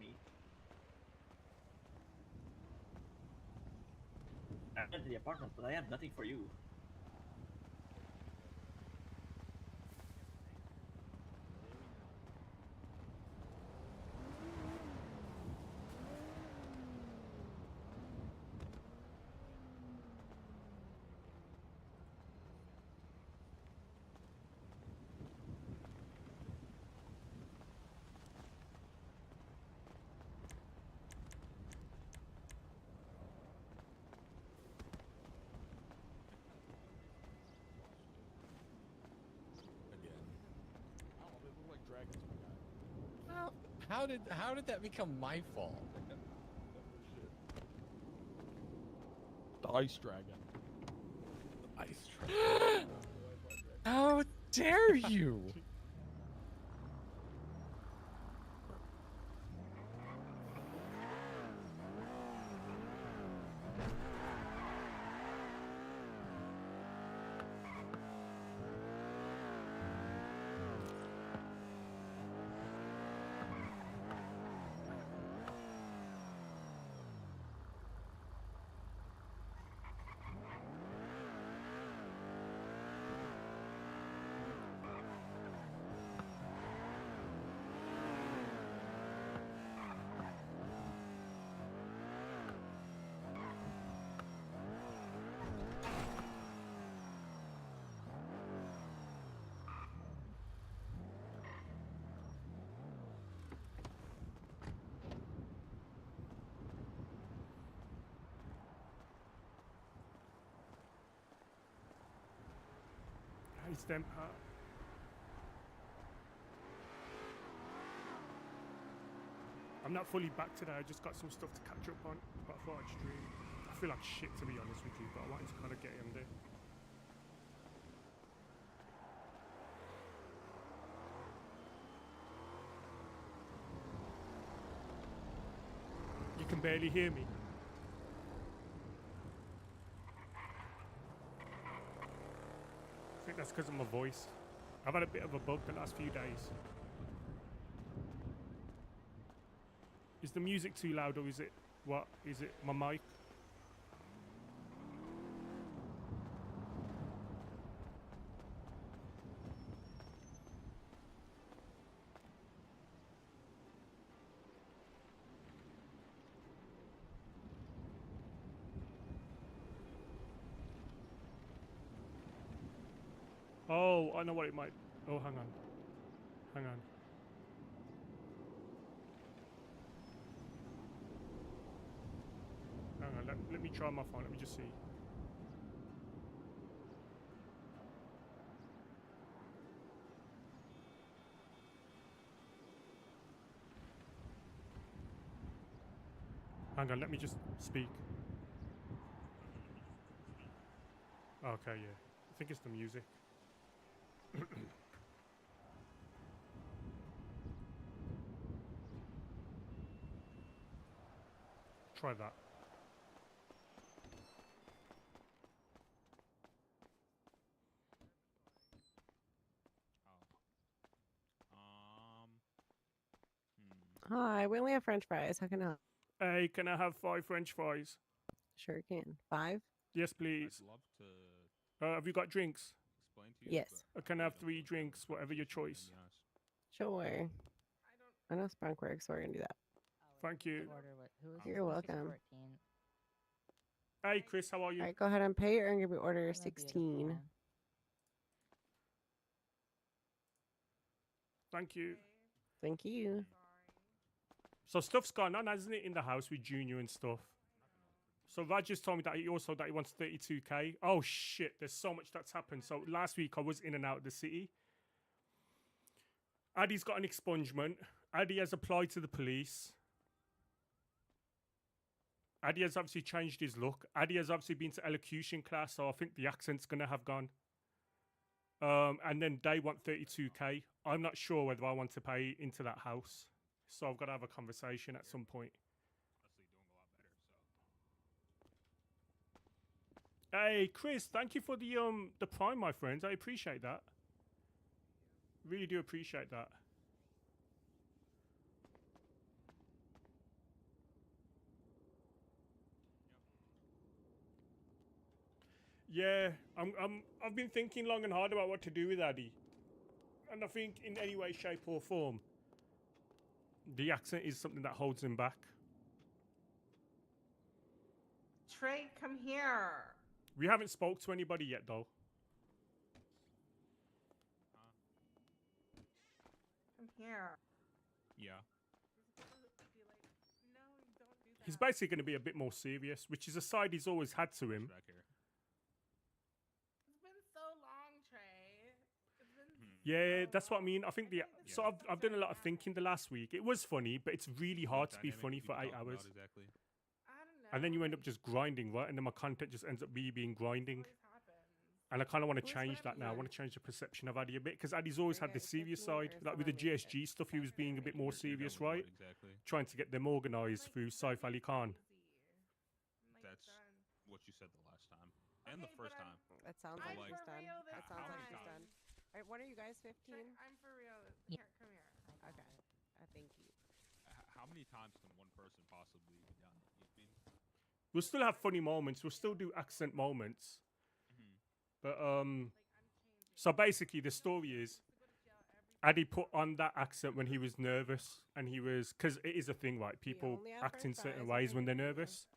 me. I went to the apartment, but I have nothing for you. How did that become my fault? The ice dragon. The ice dragon. How dare you? It's them. I'm not fully back today. I just got some stuff to catch up on, but I thought I'd stream. I feel like shit, to be honest with you, but I wanted to kind of get in there. You can barely hear me. I think that's because of my voice. I've had a bit of a bug the last few days. Is the music too loud, or is it what? Is it my mic? Oh, I know what it might. Oh, hang on. Hang on. Hang on, let me try my phone. Let me just see. Hang on, let me just speak. Okay, yeah. I think it's the music. Try that. Hi, we only have French fries. How can I help? Hey, can I have 5 French fries? Sure can. 5? Yes, please. I'd love to Have you got drinks? explain to you. Yes. Can I have 3 drinks, whatever your choice? Sure. I know Spunk works, so we're gonna do that. Thank you. You're welcome. Hey, Chris, how are you? All right, go ahead and pay or give me order 16. Thank you. Thank you. So stuff's gone on, hasn't it, in the house with Junior and stuff? So Raj just told me that he wants 32k. Oh shit, there's so much that's happened. So last week I was in and out of the city. Adey's got an expungement. Adey has applied to the police. Adey has obviously changed his look. Adey has obviously been to elocution class, so I think the accent's gonna have gone. And then they want 32k. I'm not sure whether I want to pay into that house. So I've got to have a conversation at some point. Hey, Chris, thank you for the Prime, my friends. I appreciate that. Really do appreciate that. Yeah, I've been thinking long and hard about what to do with Adey. And I think in any way, shape or form, the accent is something that holds him back. Trey, come here. We haven't spoke to anybody yet, though. Come here. Yeah. He's basically going to be a bit more serious, which is a side he's always had to him. Back here. It's been so long, Trey. It's been Yeah, so that's what I long. mean. I think the so I've done a lot of thinking the last week. It was funny, but it's really hard to be funny for 8 hours. Exactly. I don't know. And then you end up just grinding, right? And then my content just ends up being grinding. Always happens. And I kind of want to Who's change gonna that be now. I on? want to change the perception of Adey a bit because Adey's always had the serious side. Like with the GSG stuff, he was being a bit more serious, right? Exactly. Trying to get them organised through Saif Ali Khan. That's what you said the last time and the Okay, first but time. That sounds I'm like for she's done. real this That sounds like she's time. done. All right, when are you guys 15? Trey, I'm for real. Here, come here. Okay. Thank you. How many times can one person possibly be done? You mean? We'll still have funny moments. We'll still do accent moments. But so basically the story is Adey put on that accent when he was nervous, and he was because it is a thing, right? People only have act in french certain fries, ways when they're okay. nervous.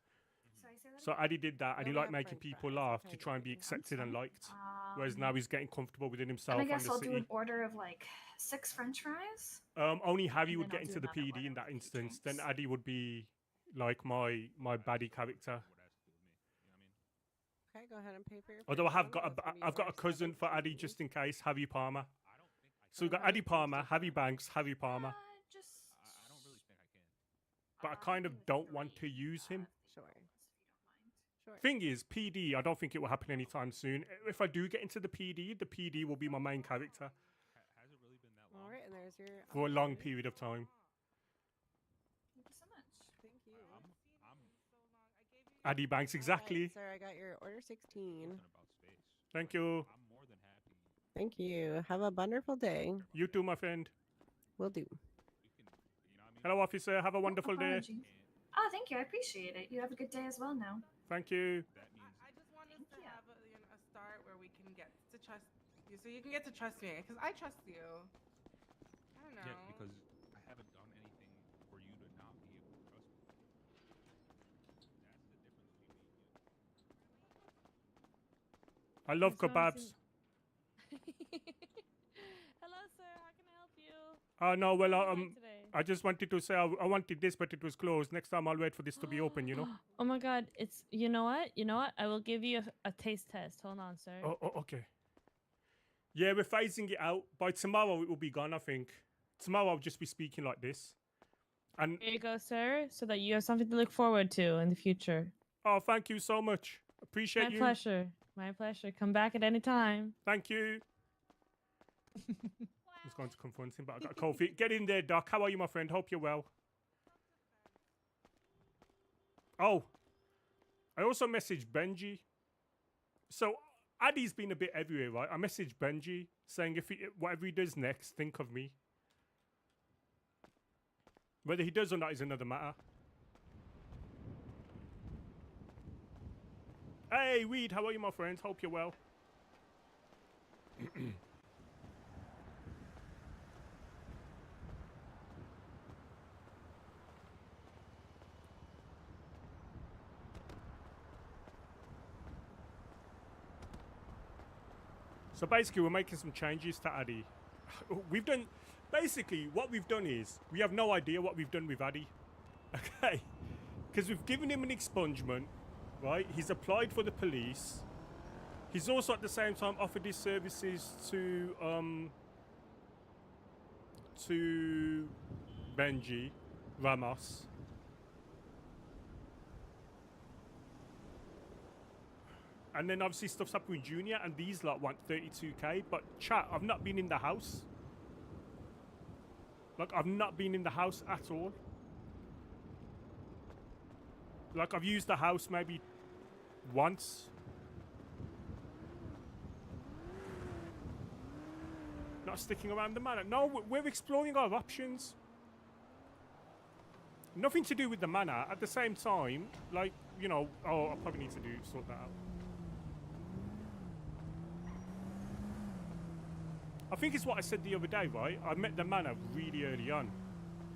Sorry, say that So again? Adey did that, and he only liked have making french people fries, laugh okay, to try and be baby. accepted and liked. Um, Whereas now he's getting comfortable within himself and I and guess the I'll do city. an order of like 6 French fries. Only Harry and would then get I'll into do the another PD in order that with a few instance. Then drinks. Adey would be like my baddie character. What has to do with me? You know what I mean? Okay, go ahead and pay for your Although I first have one. got That's gonna be I've got a $47 cousin for Adey each. just in case, Harry Palmer. I don't think I So we've got Go ahead Adey and Palmer, taste it Harry first. Banks, Harry Palmer. Just. I don't really think I can. But I kind of don't want to use him. Sure. If you don't mind. Sure. Thing is, PD, I don't think it will happen anytime soon. If I do get into the PD will be my main character Has it really been that long? All right, and there's your. for a long opportunity. period of time. Thank you so much. Thank you. I'm Adey Banks, All right, exactly. sir, I got your order 16. concerned about space. Thank you. I'm more than happy. Thank you. Have a wonderful day. You too, my friend. Will do. You can, you know what I mean? Hello, officer. Have a wonderful day. Apology. Oh, thank you. I appreciate it. You have a good day as well now. Thank you. That means I just want us Thank to you. have a start where we can get to trust you, so you can get to trust me, because I trust you. I don't know. yeah, because I haven't done anything for you to not be able to trust me. That's the difference between you. I love Yes, well, kebabs. Hello, sir. How can I help you? No, well, How are you doing today? I just wanted to say I wanted this, but it was closed. Next time I'll wait for this to be open, you know? Oh my God! It's you know what? You know what? I will give you a taste test. Hold on, sir. Oh, okay. Yeah, we're phasing it out. By tomorrow, it will be gone, I think. Tomorrow, I'll just be speaking like this. And, Here you go, sir, so that you have something to look forward to in the future. oh, thank you so much. Appreciate My you. pleasure. My pleasure. Come back at any time. Thank you. I was going to confront him, but I got a cold feet. Get in there, Doc. How are you, my friend? Hope you're well. Oh, I also messaged Benji. So, Addy's been a bit everywhere, right? I messaged Benji saying if whatever he does next, think of me. Whether he does or not is another matter. Hey, Weed, how are you, my friends? Hope you're well. So basically, we're making some changes to Adey. We've done, basically, what we've done is, we have no idea what we've done with Adey. Okay? Because we've given him an expungement, right? He's applied for the police. He's also at the same time offered his services to Benji Ramos. And then obviously stuff's happened with Junior, and these lot want 32k. But chat, I've not been in the house. Like, I've not been in the house at all. Like, I've used the house maybe once. Not sticking around the manor. No, we're exploring our options. Nothing to do with the manor. At the same time, like, you know, oh, I probably need to sort that out. I think it's what I said the other day, right? I met the Manor really early on.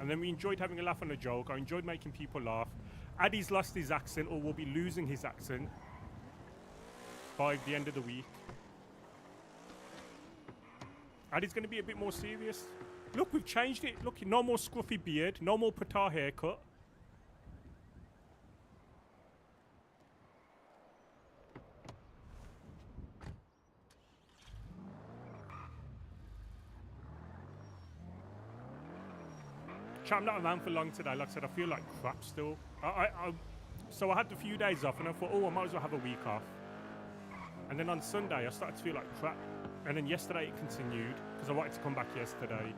And then we enjoyed having a laugh on a joke. I enjoyed making people laugh. Adey's lost his accent, or will be losing his accent by the end of the week. Adey's going to be a bit more serious. Look, we've changed it. Look, no more scruffy beard, no more pata haircut. I'm not around for long today. Like I said, I feel like crap still. So I had a few days off, and I thought, oh, I might as well have a week off. And then on Sunday, I started to feel like crap. And then yesterday it continued, because I wanted to come back yesterday.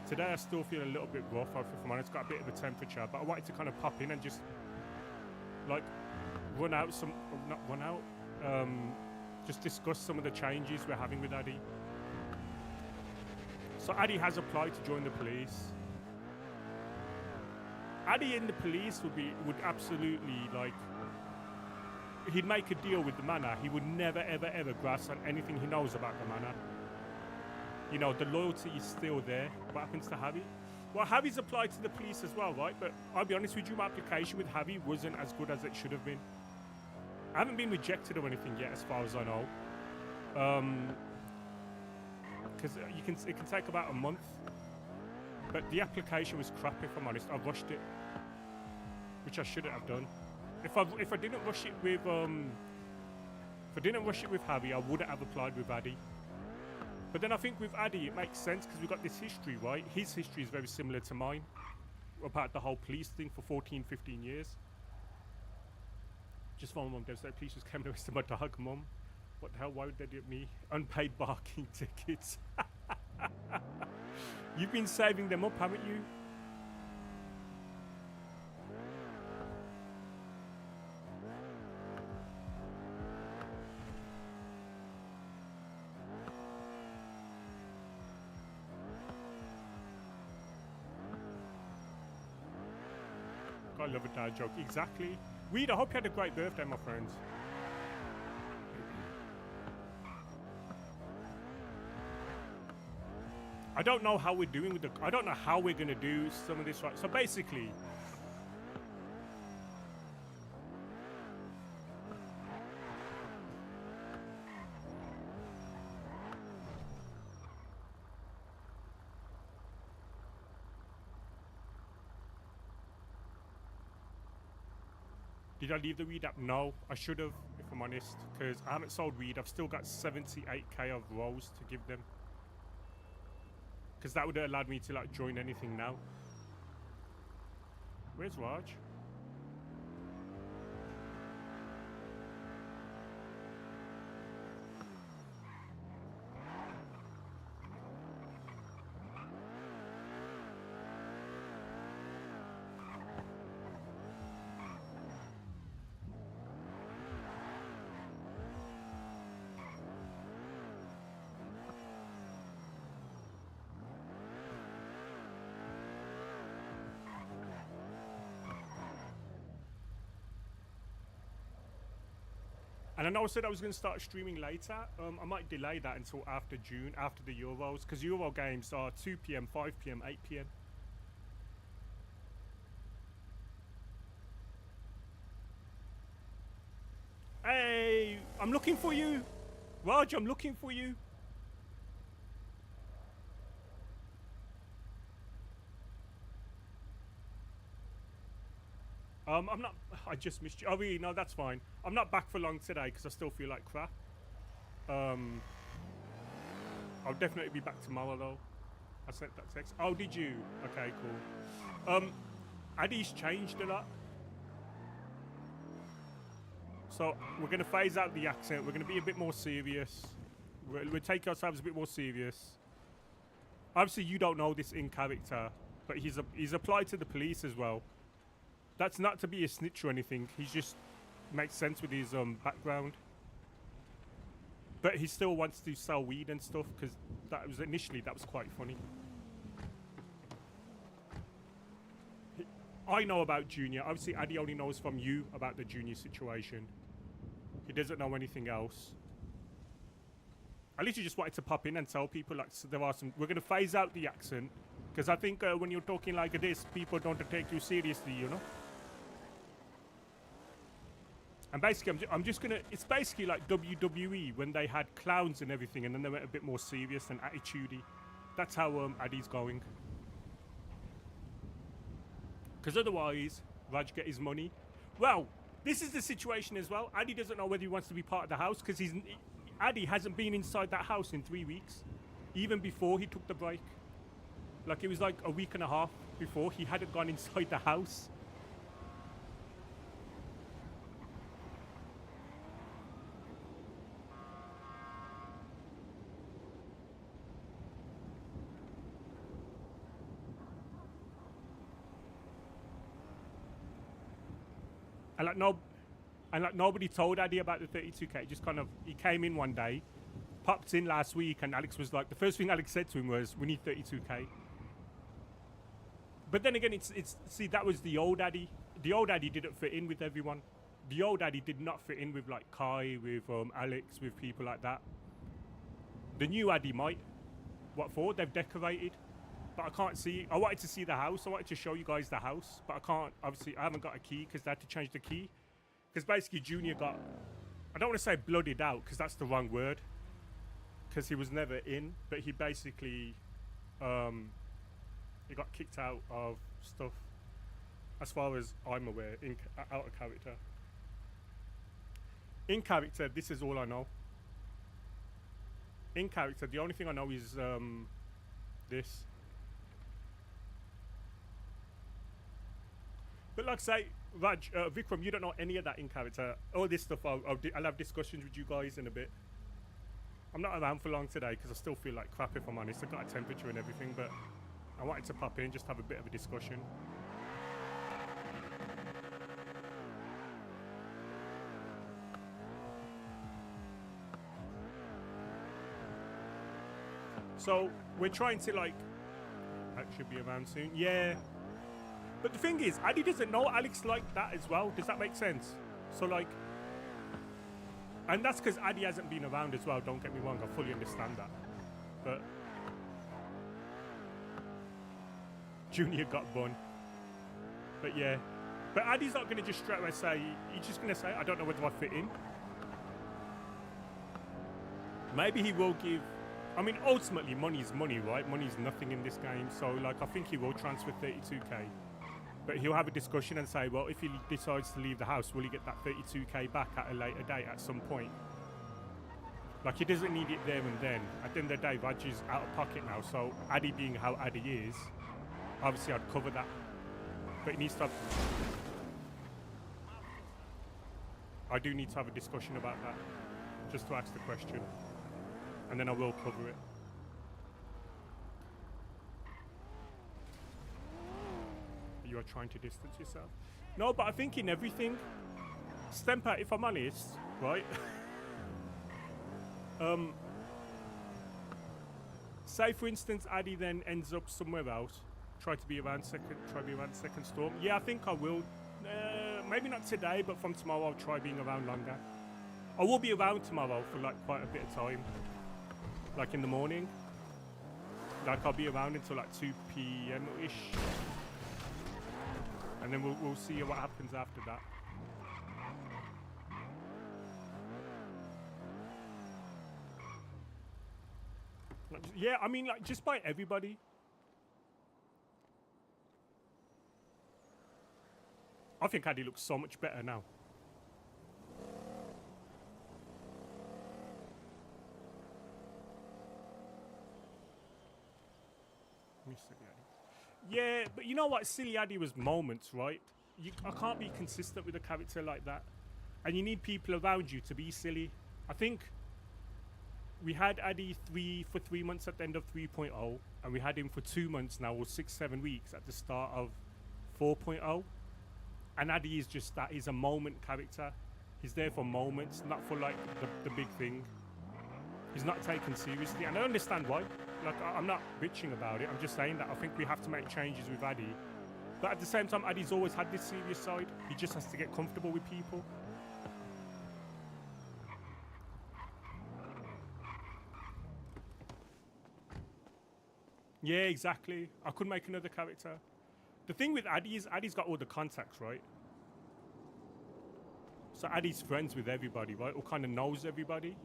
Today I still feel a little bit rough, if I'm honest. Got a bit of a temperature, but I wanted to kind of pop in and just, like, run out some... Not run out. Just discuss some of the changes we're having with Adey. So Adey has applied to join the police. Adey in the police would absolutely, like, he'd make a deal with the Manor. He would never, ever, ever grasp on anything he knows about the Manor. You know, the loyalty is still there. What happens to Javi? Well, Javi's applied to the police as well, right? But I'll be honest with you, my application with Javi wasn't as good as it should have been. I haven't been rejected or anything yet, as far as I know. Because it can take about a month. But the application was crap, if I'm honest. I rushed it, which I shouldn't have done. If I didn't rush it with Javi, I wouldn't have applied with Adey. But then I think with Adey it makes sense because we've got this history, right? His history is very similar to mine about the whole police thing for 14, 15 years. Just for my mum, the police just came to arrest my dog, Mum. What the hell? Why would they do me? Unpaid barking tickets. You've been saving them up, haven't you? I love a dad joke. Exactly. Weed, I hope you had a great birthday, my friends. I don't know how we're doing with the... I don't know how we're going to do some of this right. So basically... Did I leave the weed app? No, I should have, if I'm honest, because I haven't sold weed. I've still got 78k of rolls to give them. Because that would have allowed me to, like, join anything now. Where's Raj? And I know I said I was going to start streaming later. I might delay that until after June, after the Euros, because Euro games are 2 p.m, 5 p.m, 8 p.m. Hey, I'm looking for you. Raj, I'm looking for you. I'm not... I just missed you. Oh, really? No, that's fine. I'm not back for long today because I still feel like crap. I'll definitely be back tomorrow, though. I sent that text. Oh, did you? Okay, cool. Adey's changed a lot. So, we're going to phase out the accent. We're going to be a bit more serious. We'll take ourselves a bit more serious. Obviously, you don't know this in character, but he's applied to the police as well. That's not to be a snitch or anything. He just makes sense with his background. But he still wants to sell weed and stuff because that was quite funny. I know about Junior. Obviously, Adey only knows from you about the Junior situation. He doesn't know anything else. I literally just wanted to pop in and tell people like so there are some. We're gonna phase out the accent because I think when you're talking like this, people don't take you seriously, you know. And basically, I'm just gonna. It's basically like WWE when they had clowns and everything, and then they went a bit more serious and attitudey. That's how Adey's going. Because otherwise, Raj get his money. Well, this is the situation as well. Adey doesn't know whether he wants to be part of the house because Adey hasn't been inside that house in 3 weeks, even before he took the break. Like it was like a week and a half before he hadn't gone inside the house. And like nobody told Adey about the 32k. Just kind of, he came in one day, popped in last week, and Alex was like, the first thing Alex said to him was, "We need 32k." But then again, it's see, that was the old Adey. The old Adey didn't fit in with everyone. The old Adey did not fit in with like Kai, with Alex, with people like that. The new Adey might. What for? They've decorated. But I can't see. I wanted to see the house. I wanted to show you guys the house, but I can't. Obviously, I haven't got a key because they had to change the key. Because basically, Junior got. I don't want to say blooded out because that's the wrong word. Because he was never in, but he basically, he got kicked out of stuff. As far as I'm aware, out of character. In character, this is all I know. In character, the only thing I know is this. But like I say, Raj, Vikram, you don't know any of that in character. All this stuff, I'll have discussions with you guys in a bit. I'm not around for long today because I still feel like crap if I'm honest. I've got a temperature and everything, but I wanted to pop in, just have a bit of a discussion. So we're trying to like, that should be around soon. Yeah. But the thing is, Adey doesn't know Alex like that as well. Does that make sense? So like, and that's because Adey hasn't been around as well. Don't get me wrong, I fully understand that. But Junior got bun. But yeah. But Adey's not going to just straight away say, he's just going to say, I don't know whether I fit in. Maybe he will give, I mean, ultimately, money's money, right? Money's nothing in this game. So, like, I think he will transfer 32k. But he'll have a discussion and say, well, if he decides to leave the house, will he get that 32k back at a later date at some point? Like, he doesn't need it there and then. At the end of the day, Raj is out of pocket now. So, Adey being how Adey is, obviously I'd cover that. But he needs to have... I do need to have a discussion about that. Just to ask the question. And then I will cover it. You are trying to distance yourself. No, but I think in everything, Stemper, if I'm honest, right? Say for instance, Adey then ends up somewhere else. Try to be around second storm. Yeah, I think I will. Maybe not today, but from tomorrow I'll try being around longer. I will be around tomorrow for like quite a bit of time. Like in the morning. Like I'll be around until like 2 p.m.-ish. And then we'll see what happens after that. Like, yeah, I mean, like, just by everybody. I think Adey looks so much better now. Yeah, but you know what? Silly Adey was moments, right? I can't be consistent with a character like that. And you need people around you to be silly. I think we had Adey for 3 months at the end of 3.0, and we had him for 2 months now, or 6-7 weeks at the start of 4.0. And Adey is just that. He's a moment character. He's there for moments, not for like the big thing. He's not taken seriously, and I understand why. Like, I'm not bitching about it. I'm just saying that I think we have to make changes with Adey. But at the same time, Adey's always had this serious side. He just has to get comfortable with people. Yeah, exactly. I could make another character. The thing with Adey is Adey's got all the contacts, right? So Adey's friends with everybody, right? Or kind of knows everybody.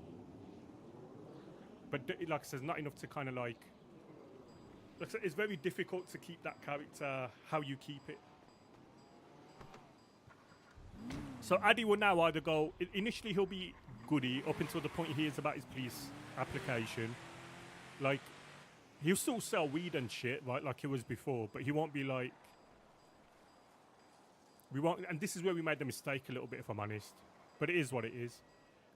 But like I said, not enough to kind of like I said, it's very difficult to keep that character how you keep it. So Adey will now either go, initially he'll be goody up until the point he hears about his police application. Like, he'll still sell weed and shit, right, like he was before, but he won't be like, we won't, and this is where we made the mistake a little bit, if I'm honest. But it is what it is.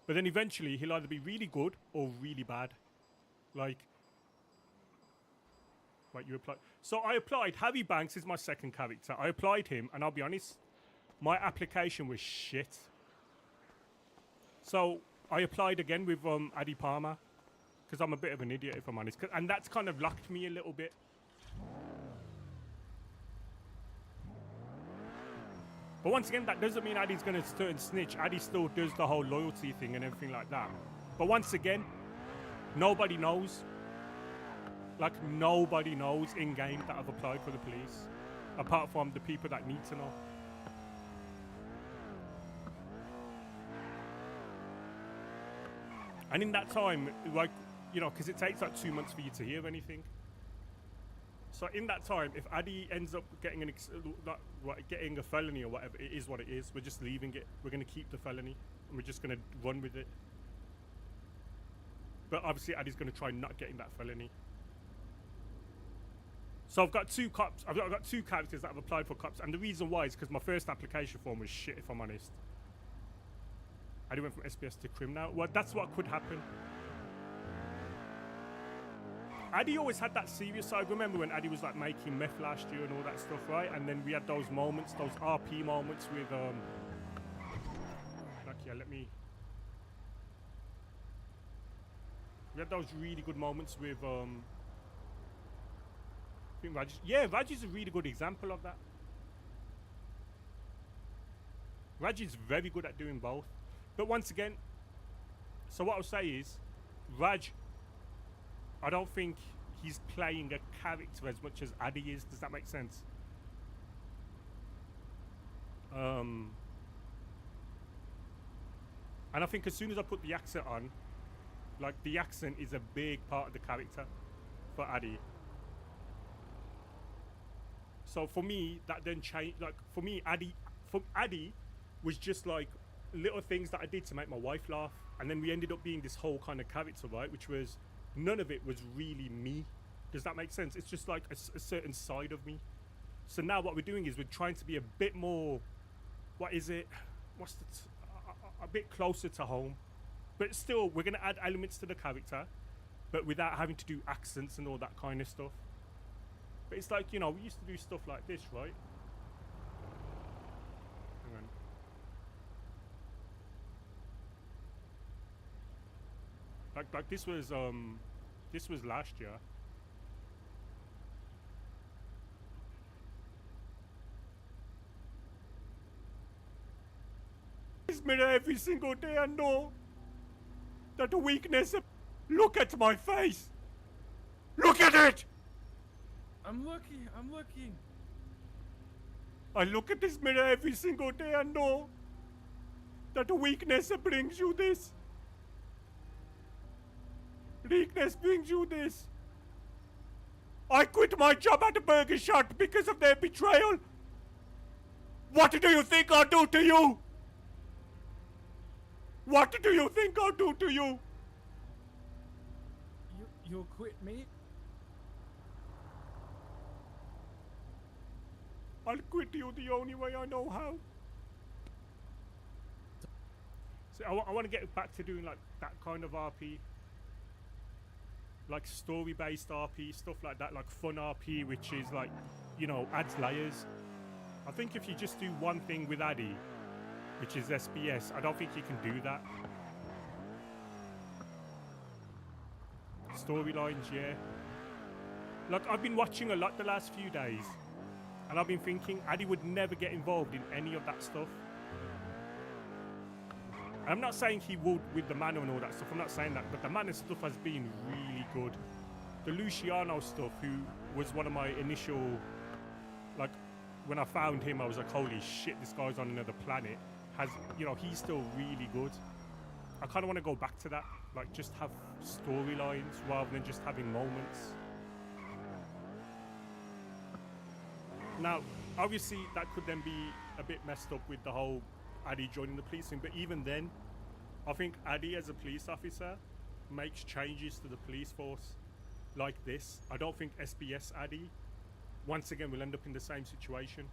But then eventually he'll either be really good or really bad. Like, right, you applied. So I applied, Harry Banks is my second character. I applied him, and I'll be honest, my application was shit. So I applied again with Adey Palmer, because I'm a bit of an idiot, if I'm honest. And that's kind of locked me a little bit. But once again, that doesn't mean Adey's going to turn snitch. Adey still does the whole loyalty thing and everything like that. But once again, nobody knows. Like, nobody knows in-game that I've applied for the police. Apart from the people that need to know. And in that time, like, you know, because it takes like 2 months for you to hear anything. So in that time, if Adey ends up getting getting a felony or whatever, it is what it is. We're just leaving it. We're going to keep the felony, and we're just going to run with it. But obviously, Adey's going to try not getting that felony. So I've got two cops. I've got two characters that have applied for cops, and the reason why is because my first application form was shit, if I'm honest. Adey went from SBS to Crim now. Well, that's what could happen. Adey always had that serious side. Remember when Adey was like making meth last year and all that stuff, right? And then we had those moments, those RP moments with like, yeah, let me. We had those really good moments with I think Raj. Yeah, Raj is a really good example of that. Raj is very good at doing both. But once again, so what I'll say is, Raj, I don't think he's playing a character as much as Adey is. Does that make sense? And I think as soon as I put the accent on, like, the accent is a big part of the character for Adey. So for me, that then changed. Like, for me, Adey was just like little things that I did to make my wife laugh, and then we ended up being this whole kind of character, right? Which was, none of it was really me. Does that make sense? It's just like a certain side of me. So now what we're doing is we're trying to be a bit more, what is it? What's the, a bit closer to home. But still, we're going to add elements to the character, but without having to do accents and all that kind of stuff. But it's like, you know, we used to do stuff like this, right? Hang on. Like this was last year. This mirror every single day and know that the weakness of, look at my face. Look at it. I'm looking. I look at this mirror every single day and know that the weakness brings you this. Weakness brings you this. I quit my job at the burger shop because of their betrayal. What do you think I'll do to you? What do you think I'll do to you? You'll quit me? I'll quit you the only way I know how. So I want to get back to doing like that kind of RP. Like story-based RP, stuff like that, like fun RP, which is like, you know, adds layers. I think if you just do one thing with Adey, which is SBS, I don't think you can do that. Storylines, yeah. Like, I've been watching a lot the last few days, and I've been thinking Adey would never get involved in any of that stuff. I'm not saying he would with the Manor and all that stuff, I'm not saying that, but the Manor stuff has been really good. the Luciano stuff, who was one of my initial, like, when I found him, I was like, holy shit, this guy's on another planet. Has, you know, he's still really good. I kind of want to go back to that, like, just have storylines rather than just having moments. Now, obviously, that could then be a bit messed up with the whole Adey joining the police thing, but even then, I think Adey as a police officer makes changes to the police force like this. I don't think SBS Adey, once again, will end up in the same situation,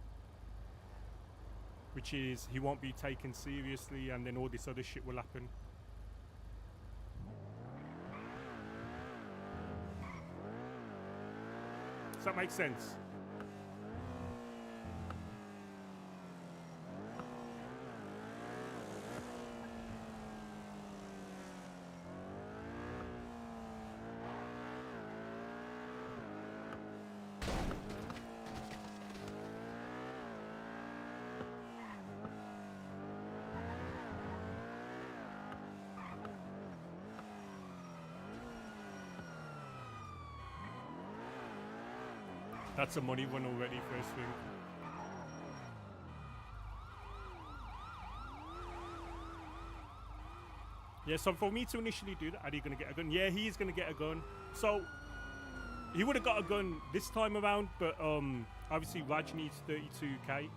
which is he won't be taken seriously and then all this other shit will happen. Does that make sense? That's a money run already, first thing. Yeah, so for me to initially do that, Adey gonna get a gun? Yeah, he's gonna get a gun. So he would have got a gun this time around, but obviously Raj needs 32k.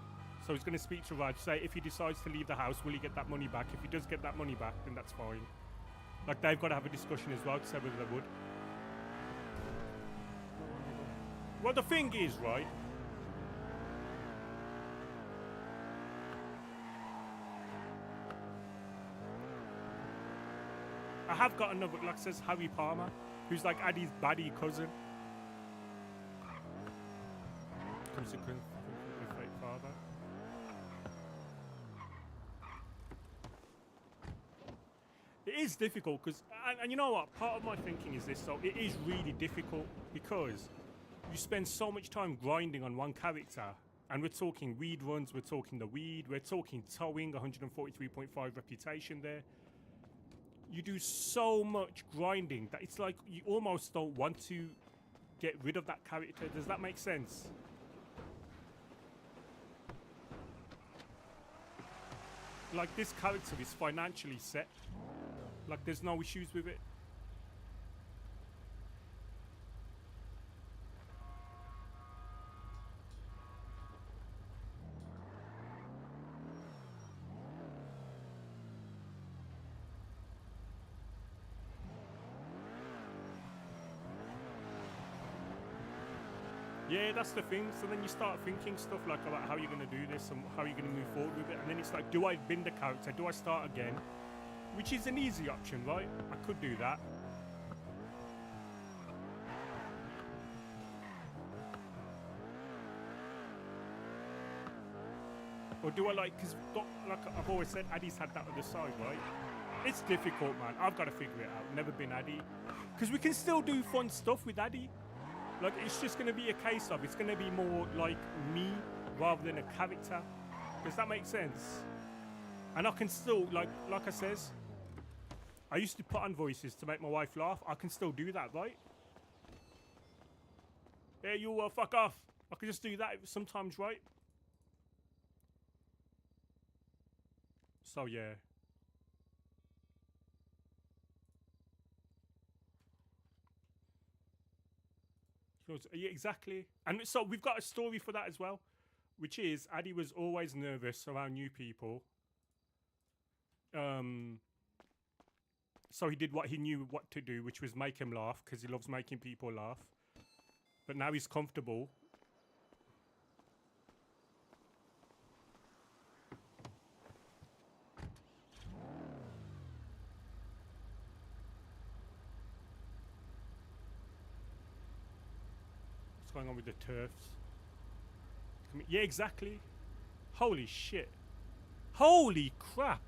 So he's gonna speak to Raj, say if he decides to leave the house, will he get that money back? If he does get that money back, then that's fine. Like, they've got to have a discussion as well to say whether they would. Well, the thing is, right? I have got another, like says Harry Palmer, who's like Addy's baddie cousin. Consequence of a fake father. It is difficult because, and you know what? Part of my thinking is this. So it is really difficult because you spend so much time grinding on one character, and we're talking weed runs, we're talking the weed, we're talking towing, 143.5 reputation there. You do so much grinding that it's like you almost don't want to get rid of that character. Does that make sense? Like, this character is financially set. Like, there's no issues with it. Yeah, that's the thing. So then you start thinking stuff like about how you're going to do this and how you're going to move forward with it. And then it's like, do I bin the character? Do I start again? Which is an easy option, right? I could do that. Or do I like, because like I've always said, Addy's had that other side, right? It's difficult, man. I've got to figure it out. Never been Adey. Because we can still do fun stuff with Adey. Like, it's just going to be a case of, it's going to be more like me rather than a character. Does that make sense? And I can still, like I says, I used to put on voices to make my wife laugh. I can still do that, right? Yeah, you fuck off. I can just do that sometimes, right? So, yeah. Yeah, exactly. And so we've got a story for that as well, which is Adey was always nervous around new people. So he did what he knew what to do, which was make him laugh, because he loves making people laugh. But now he's comfortable. What's going on with the turfs? Yeah, exactly. Holy shit. Holy crap.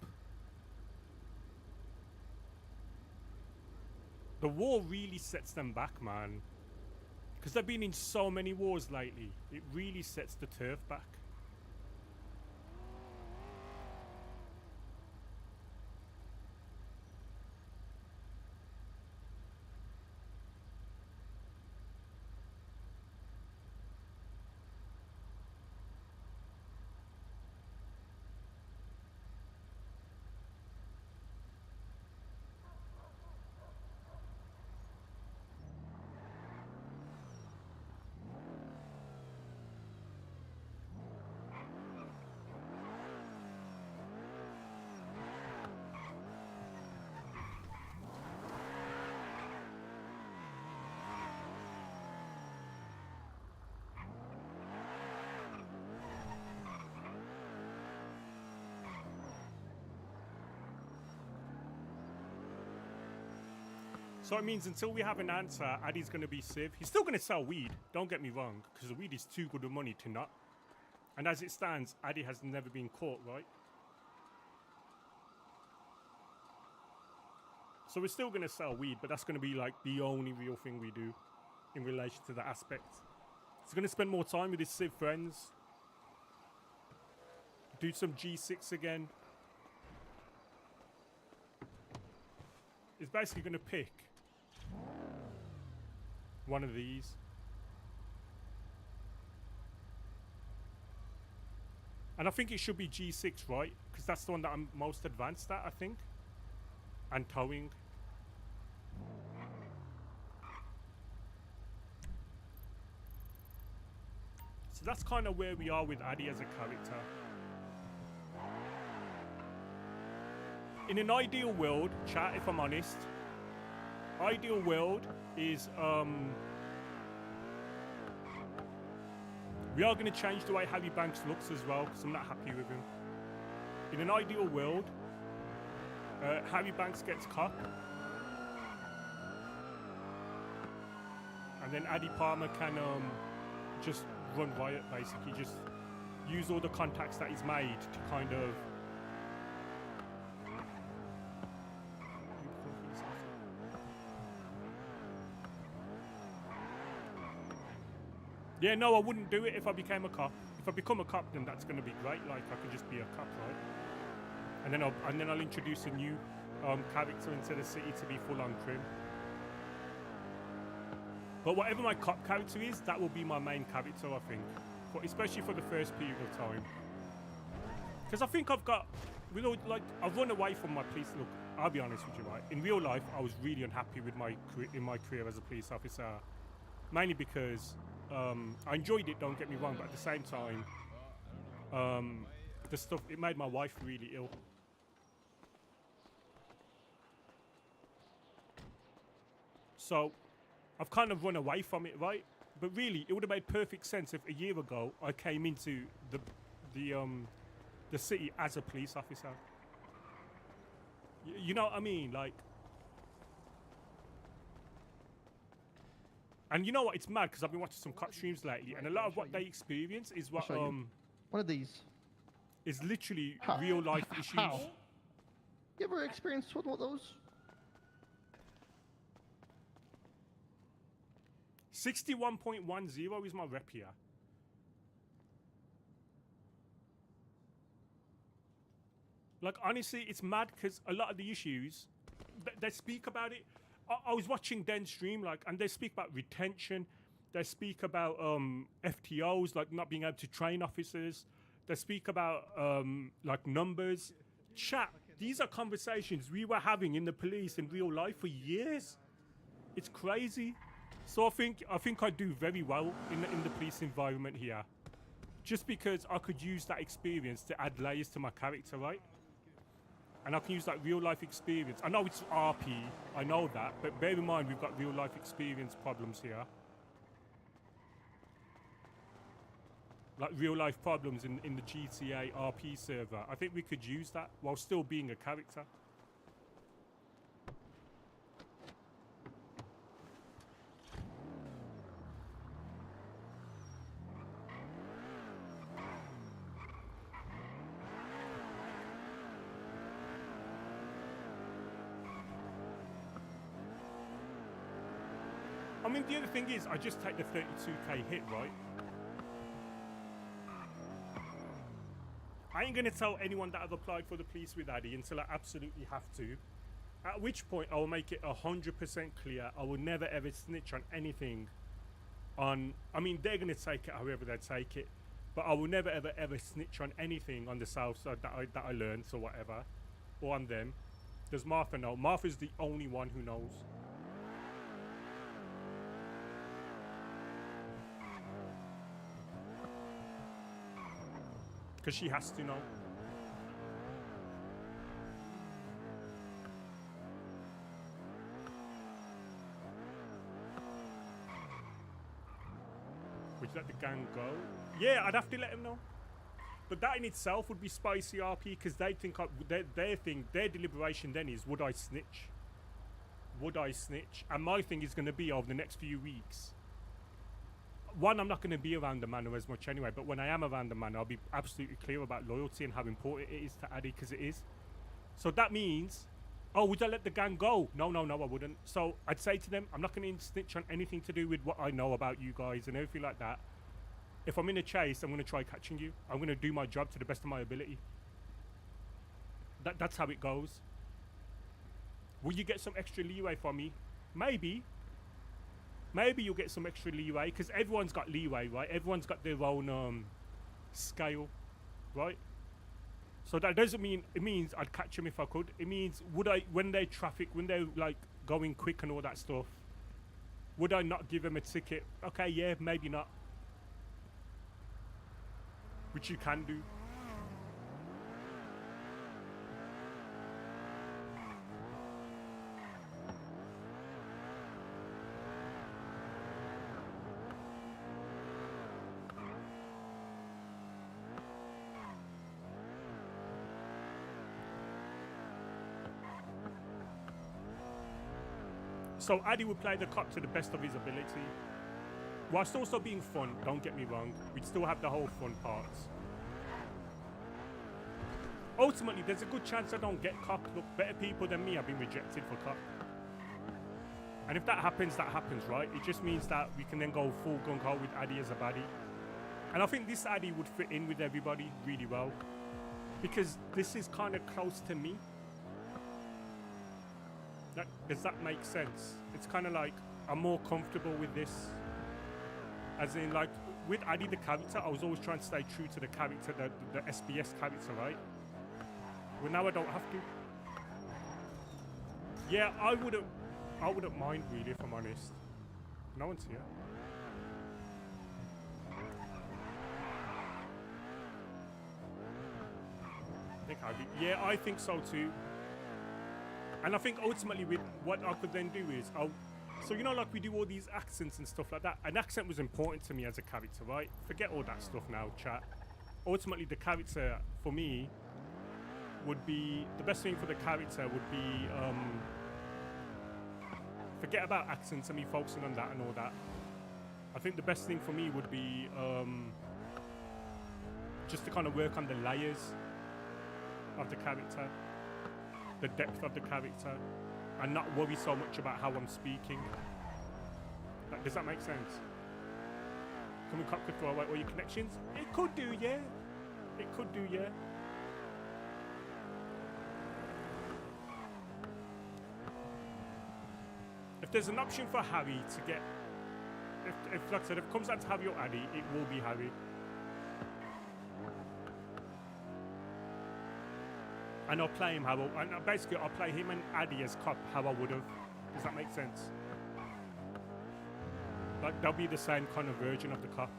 The war really sets them back, man. Because they've been in so many wars lately. It really sets the turf back. So it means until we have an answer, Addy's going to be Civ. He's still going to sell weed, don't get me wrong, because the weed is too good of money to not. And as it stands, Adey has never been caught, right? So we're still going to sell weed, but that's going to be like the only real thing we do in relation to that aspect. He's going to spend more time with his Civ friends. Do some G6 again. He's basically going to pick one of these. And I think it should be G6, right? Because that's the one that I'm most advanced at, I think. And towing. So that's kind of where we are with Adey as a character. In an ideal world, chat, if I'm honest, ideal world is we are going to change the way Harry Banks looks as well, because I'm not happy with him. In an ideal world, Harry Banks gets caught, and then Adey Palmer can just run riot, basically, just use all the contacts that he's made to kind of yeah, no, I wouldn't do it if I became a cop. If I become a cop, then that's going to be great. Like, I could just be a cop, right? And then I'll introduce a new character into the city to be full on crim. But whatever my cop character is, that will be my main character, I think. But especially for the first period of time. Because I think I've got, you know, like, I've run away from my police. Look, I'll be honest with you, right? In real life, I was really unhappy with my career as a police officer, mainly because I enjoyed it. Don't get me wrong, but at the same time, the stuff, it made my wife really ill. So I've kind of run away from it, right? But really, it would have made perfect sense if a year ago I came into the city as a police officer. You know what I mean? Like, and you know what? It's mad because I've been watching some cop streams lately, and a lot of what they experience is what one of these is literally real life issues. How? You ever experienced one of those? 61.10 is my rep here. Like, honestly, it's mad because a lot of the issues, they speak about it. I was watching Den's stream, like, and they speak about retention. They speak about FTOs, like not being able to train officers. They speak about like numbers. Chat, these are conversations we were having in the police in real life for years. It's crazy. So I think I do very well in the police environment here, just because I could use that experience to add layers to my character, right? And I can use that real life experience. I know it's RP, I know that, but bear in mind we've got real life experience problems here. Like real life problems in the GTA RP server. I think we could use that while still being a character. I mean, the other thing is, I just take the 32k hit, right? I ain't gonna tell anyone that I've applied for the police with Adey until I absolutely have to. At which point, I will make it 100% clear I will never ever snitch on anything. I mean, they're gonna take it however they take it, but I will never ever snitch on anything on the south side that I learned or whatever, or on them. Does Martha know? Martha's the only one who knows. Because she has to know. Would you let the gang go? Yeah, I'd have to let him know. But that in itself would be spicy RP, because they think their deliberation then is, would I snitch? would I snitch? And my thing is going to be over the next few weeks. One, I'm not going to be around the Manor as much anyway, but when I am around the Manor, I'll be absolutely clear about loyalty and how important it is to Adey, because it is. So that means, oh, would I let the gang go? No, I wouldn't. So I'd say to them, I'm not going to snitch on anything to do with what I know about you guys and everything like that. If I'm in a chase, I'm going to try catching you. I'm going to do my job to the best of my ability. That's how it goes. Will you get some extra leeway from me? Maybe. Maybe you'll get some extra leeway, because everyone's got leeway, right? Everyone's got their own scale, right? So that doesn't mean, it means I'd catch them if I could. It means, would I, when they're traffic, when they're like going quick and all that stuff, would I not give them a ticket? Okay, yeah, maybe not. Which you can do. So Adey would play the cop to the best of his ability, whilst also being fun, don't get me wrong. We'd still have the whole fun parts. Ultimately, there's a good chance I don't get cop. Look, better people than me have been rejected for cop. And if that happens, right? It just means that we can then go full gung-ho with Adey as a baddie. And I think this Adey would fit in with everybody really well, because this is kind of close to me. Does that make sense? It's kind of like I'm more comfortable with this. As in, like, with Adey the character, I was always trying to stay true to the character, the SBS character, right? Well, now I don't have to. Yeah, I wouldn't mind really, if I'm honest. No one's here. Yeah, I think so too. And I think ultimately with what I could then do is, so you know, like we do all these accents and stuff like that. An accent was important to me as a character, right? Forget all that stuff now, chat. Ultimately, the character for me would be, the best thing for the character would be, forget about accents and me focusing on that and all that. I think the best thing for me would be just to kind of work on the layers of the character, the depth of the character, and not worry so much about how I'm speaking. Does that make sense? Can we cop could throw away all your connections? It could do, yeah. It could do, yeah. If there's an option for Harry to get, if like I said, if it comes down to Harry or Adey, it will be Harry. And I'll play him how and basically I'll play him and Adey as cop how I would have. Does that make sense? Like they'll be the same kind of version of the cop.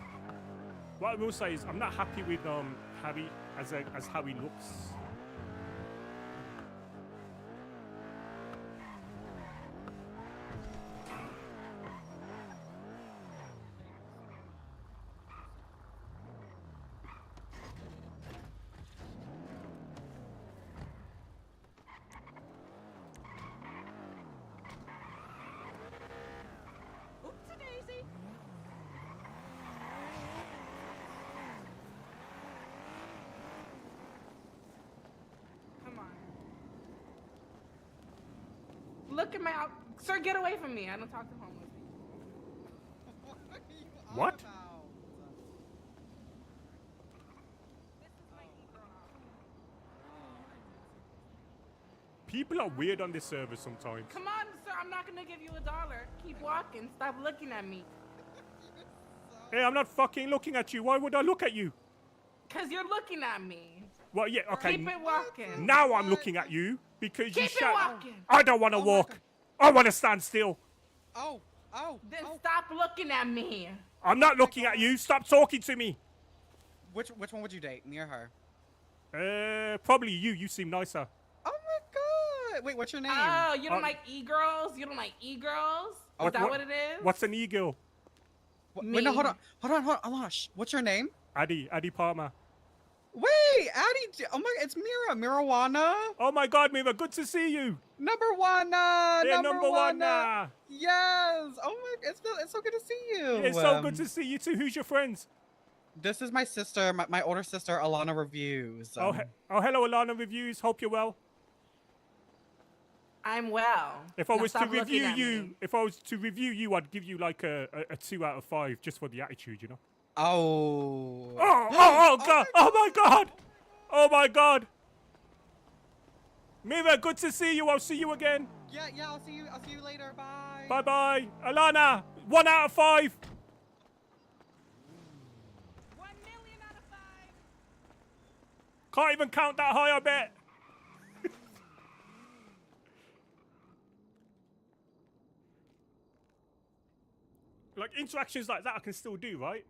What I will say is I'm not happy with Harry as how he looks. Look at my sir, get away from me. I don't talk to homeless people. What? This is my People are weird on this server sometimes. Come on, sir, I'm not gonna give you $1. Keep walking. Stop looking at me. Hey, I'm not fucking looking at you. Why would I look at you? Cause you're looking at me. Well, yeah, okay. Keep it walking. Now I'm looking at you because you Keep it shout. walking. I don't want to walk. I want to stand still. Then stop looking at me. I'm not looking at you. Stop talking to me. Which one would you date, me or her? Probably you. You seem nicer. Oh my god! Wait, what's your name? Oh, you don't like e-girls? You don't like e-girls? Is that what it is? What's an e-girl? Wait, no, hold on. What's your name? Adey Palmer. Wait, Adey. Oh my, it's Mira. Marijuana. Oh my god, Mira, good to see you. Number one, Yeah, number one. Yes. Oh my, it's so good to see you. Yeah, it's so good to see you too. Who's your friends? This is my sister, my older sister, Alana Reviews. Oh, hello, Alana Reviews. Hope you're well. I'm well. If I Now was to stop looking review at you, me. if I was to review you, I'd give you like a 2 out of 5 just for the attitude, you know. Oh. Oh god! Oh my god! Oh my god! Mira, good to see you. I'll see you again. Yeah, I'll see you later. Bye. Bye bye. Alana, 1 out of 5. 1 million out of 5. Can't even count that high, I bet. Like interactions like that I can still do, right?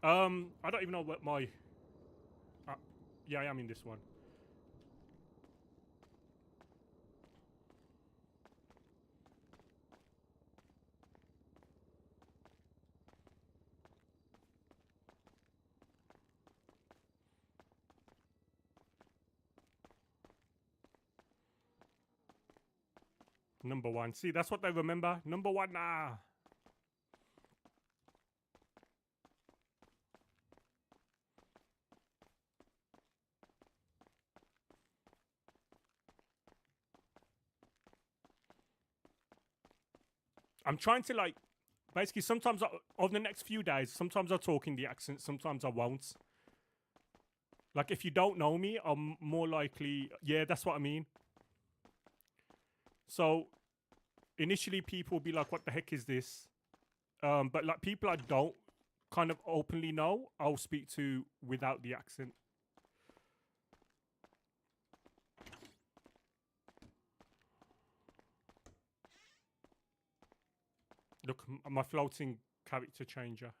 I don't even know what my... yeah, I am in this one. Number 1. See, that's what they remember. Number 1, nah. I'm trying to like, basically sometimes over the next few days, sometimes I'll talk in the accent, sometimes I won't. Like if you don't know me, I'm more likely, yeah, that's what I mean. So initially people will be like, what the heck is this? But like people I don't kind of openly know, I'll speak to without the accent. Look, my floating character changer.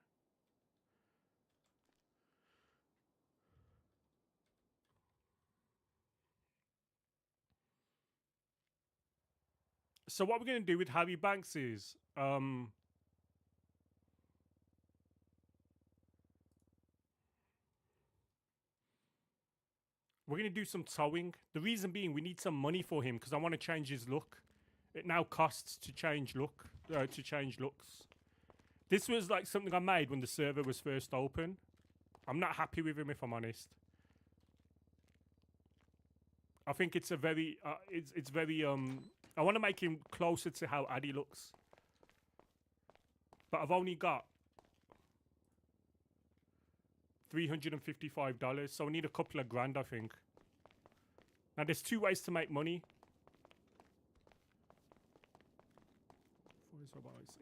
So what we're going to do with Harry Banks is, we're going to do some towing. The reason being, we need some money for him because I want to change his look. It now costs to change looks. This was like something I made when the server was first open. I'm not happy with him if I'm honest. I think it's a very, it's very, I want to make him closer to how Adey looks. But I've only got $355, so I need a couple of grand, I think. Now, there's 2 ways to make money.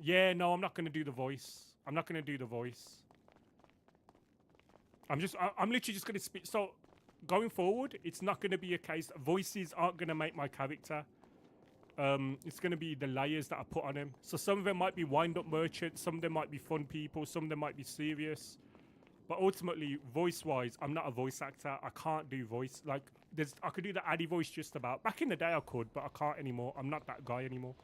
Yeah, no, I'm not going to do the voice. I'm not going to do the voice. I'm literally just going to speak. So, going forward, it's not going to be a case. Voices aren't going to make my character. It's going to be the layers that I put on them. So some of them might be wind-up merchants, some of them might be fun people, some of them might be serious. But ultimately, voice-wise, I'm not a voice actor. I can't do voice. Like, I could do the Adey voice just about. Back in the day, I could, but I can't anymore. I'm not that guy anymore.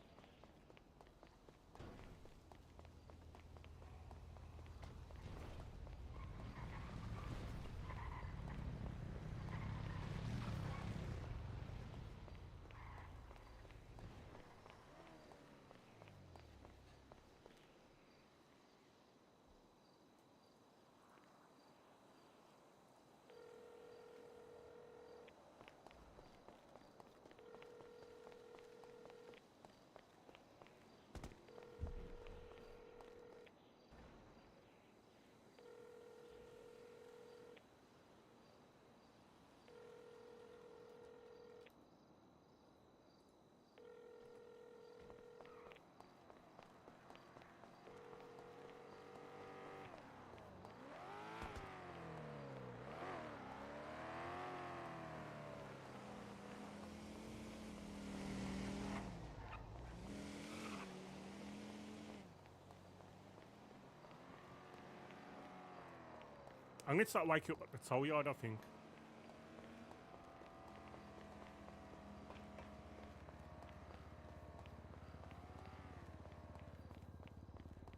I'm going to start waking up at the tow yard, I think.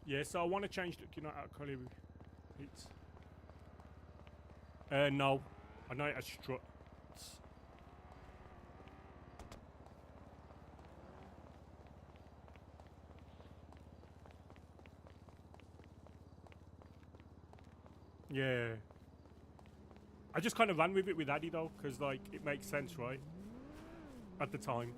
Yeah, so I want to change the, you know, alcohol it's... no. I know it has struts. Yeah. I just kind of ran with it with Adey though, because like it makes sense, right? At the time.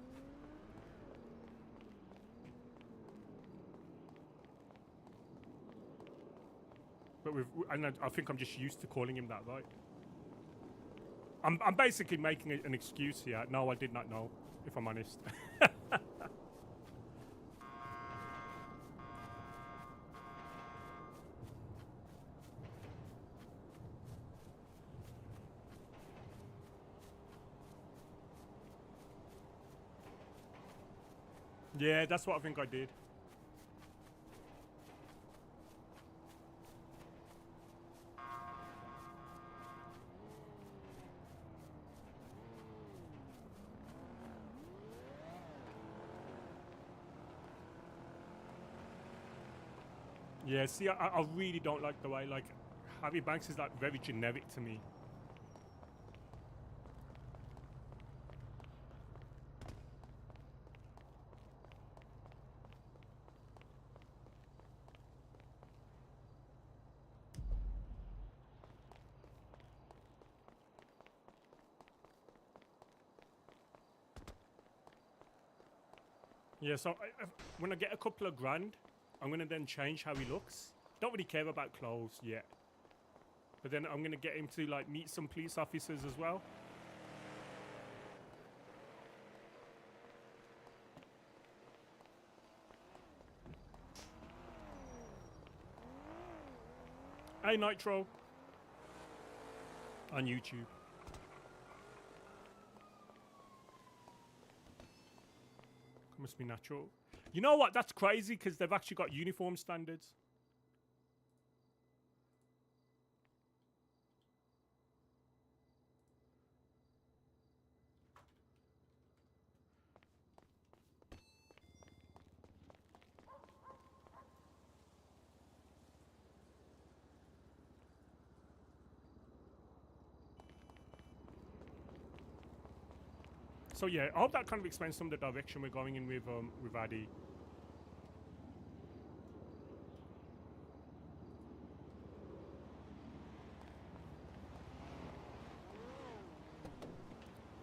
But and I think I'm just used to calling him that, right? I'm basically making an excuse here. No, I did not know, if I'm honest. Yeah, that's what I think I did. Yeah, see, I really don't like the way, like, Harvey Banks is, like, very generic to me. Yeah, so when I get a couple of grand, I'm going to then change how he looks. Don't really care about clothes yet. But then I'm going to get him to, like, meet some police officers as well. Hey, Nitro. On YouTube. Must be natural. You know what? That's crazy because they've actually got uniform standards. So yeah, I hope that kind of explains some of the direction we're going in with Adey.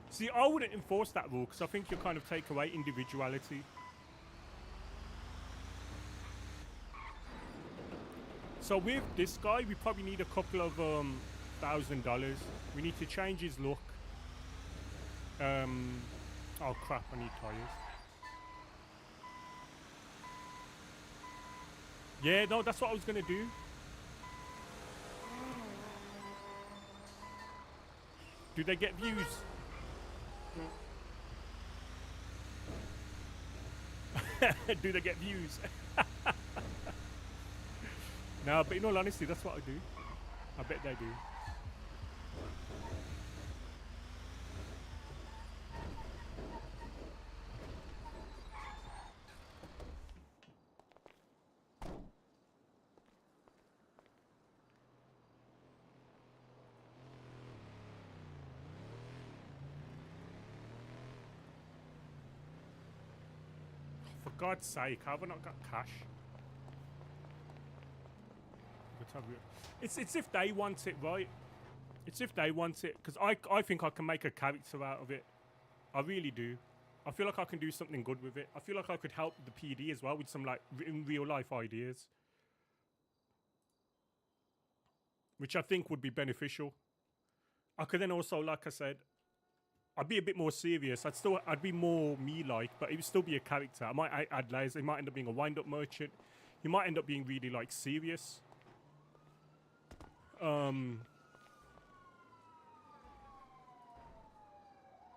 See, I wouldn't enforce that rule because I think you kind of take away individuality. So with this guy, we probably need a couple of $1,000. We need to change his look. Oh crap, I need tires. Yeah, no, that's what I was gonna do. Do they get views? Do they get views? No, but in all honesty, that's what I do. I bet they do. For God's sake, have I not got cash? It's if they want it, right? It's if they want it, because I think I can make a character out of it. I really do. I feel like I can do something good with it. I feel like I could help the PD as well with some like in real life ideas, which I think would be beneficial. I could then also, like I said, I'd be a bit more serious. I'd be more me-like, but it would still be a character. I might add layers. It might end up being a wind-up merchant. He might end up being really like serious. But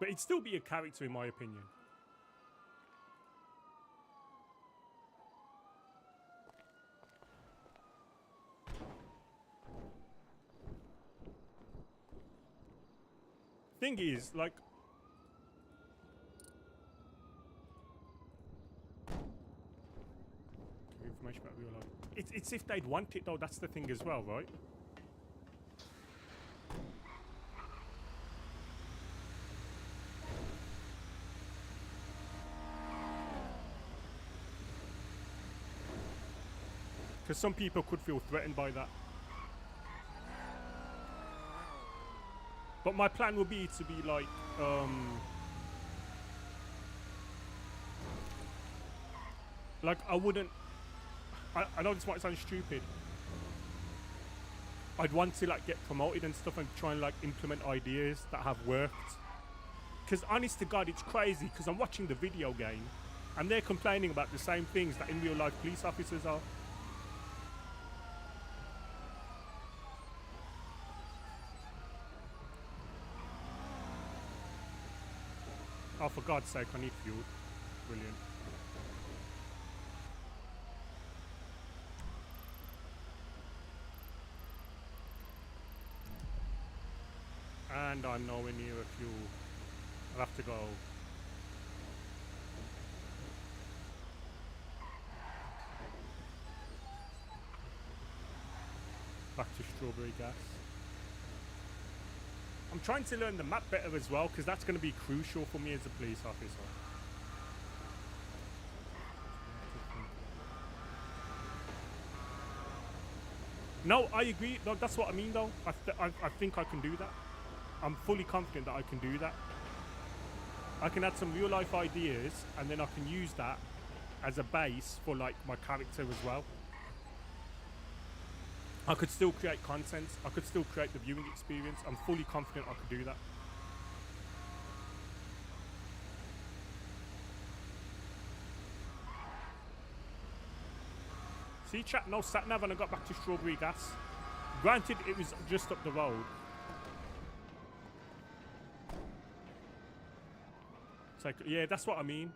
it'd still be a character in my opinion. Thing is, like, information about real life. It's if they'd want it though. That's the thing as well, right? Because some people could feel threatened by that. But my plan would be to be like, I wouldn't. I know this might sound stupid. I'd want to like get promoted and stuff and try and like implement ideas that have worked. Because honest to God, it's crazy. Because I'm watching the video game, and they're complaining about the same things that in real life police officers are. Oh, for God's sake, I need fuel. Brilliant. And I'm nowhere near a fuel. I'll have to go. Back to strawberry gas. I'm trying to learn the map better as well, because that's going to be crucial for me as a police officer. No, I agree. No, that's what I mean though. I think I can do that. I'm fully confident that I can do that. I can add some real life ideas, and then I can use that as a base for like my character as well. I could still create content. I could still create the viewing experience. I'm fully confident I could do that. See chat, no sat nav and I got back to strawberry gas. Granted, it was just up the road. It's like, yeah, that's what I mean.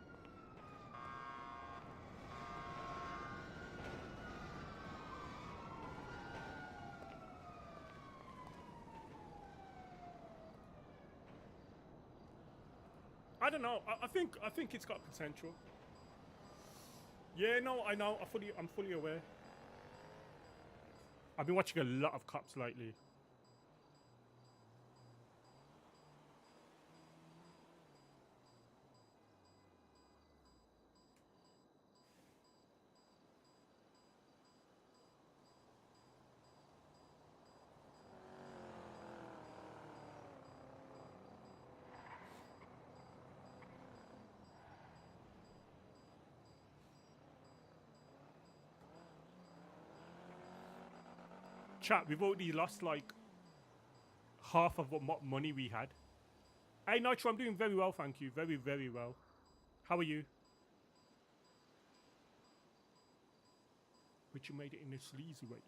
I don't know. I think it's got potential. Yeah, no, I know. I'm fully aware. I've been watching a lot of cops lately. Chat, we've already lost like half of what money we had. Hey Nitro, I'm doing very well, thank you. Very, very well. How are you? But you made it in a sleazy way.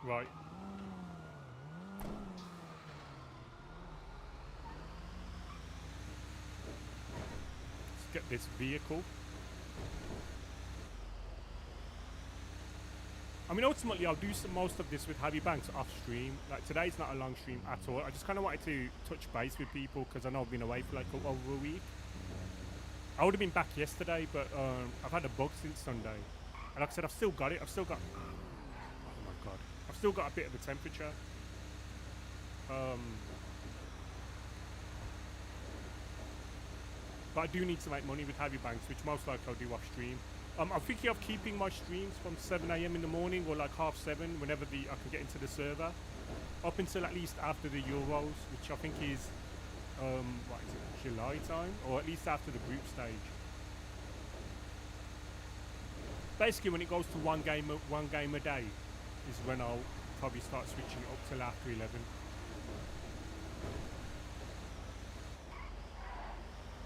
Right. Let's get this vehicle. I mean, ultimately, I'll do most of this with Heavy Banks off stream. Like, today's not a long stream at all. I just kind of wanted to touch base with people because I know I've been away for like over a week. I would have been back yesterday, but I've had a bug since Sunday. And like I said, I've still got it. I've still got... Oh my God. I've still got a bit of a temperature. But I do need to make money with Heavy Banks, which most likely I'll do off stream. I'm thinking of keeping my streams from 7 AM in the morning or like 7:30 whenever I can get into the server, up until at least after the Euros, which I think is what is it, July time, or at least after the group stage. Basically, when it goes to one game a day, is when I'll probably start switching it up till after 11.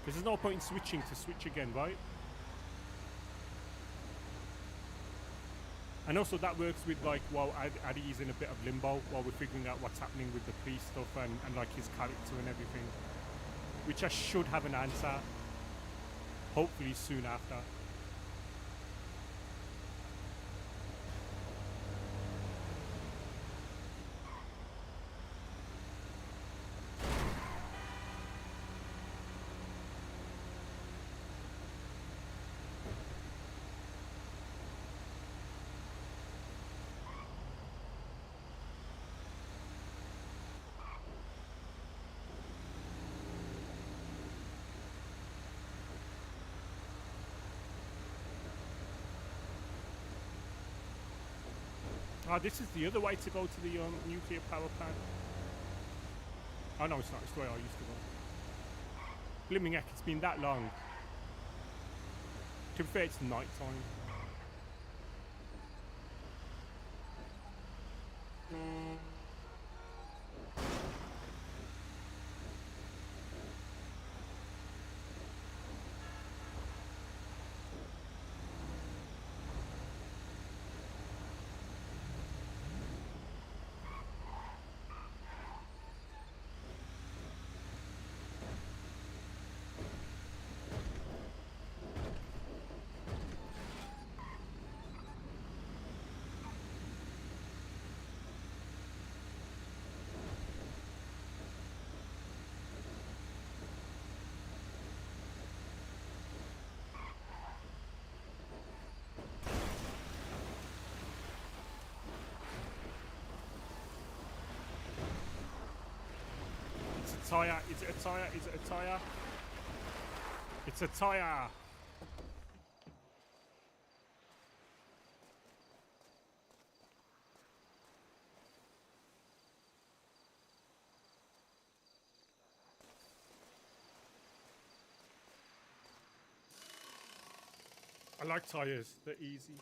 Because there's no point in switching to switch again, right? And also that works with like while Adey is in a bit of limbo while we're figuring out what's happening with the police stuff and like his character and everything. Which I should have an answer. Hopefully soon after. Oh, this is the other way to go to the nuclear power plant. Oh no, it's not. It's the way I used to go. Blimmin' heck, it's been that long. To be fair, it's night time. It's a tire. Is it a tire? Is it a tire? It's a tire. I like tires. They're easy.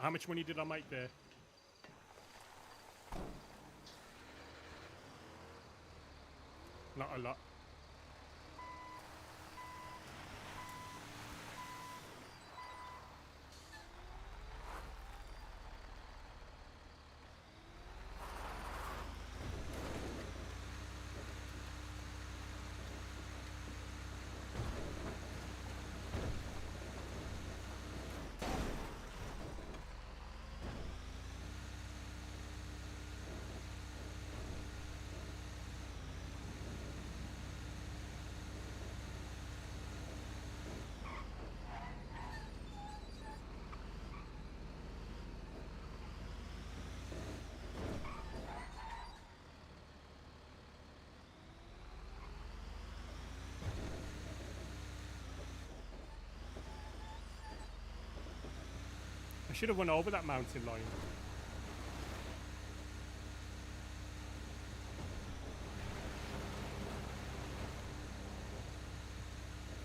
How much money did I make there? Not a lot. I should have went over that mountain line.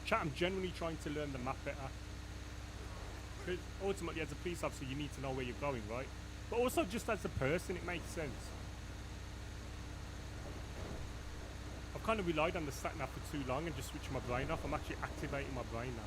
Chat, I'm genuinely trying to learn the map better. Because ultimately, as a police officer, you need to know where you're going, right? But also, just as a person, it makes sense. I've kind of relied on the sat nav for too long and just switched my brain off. I'm actually activating my brain now.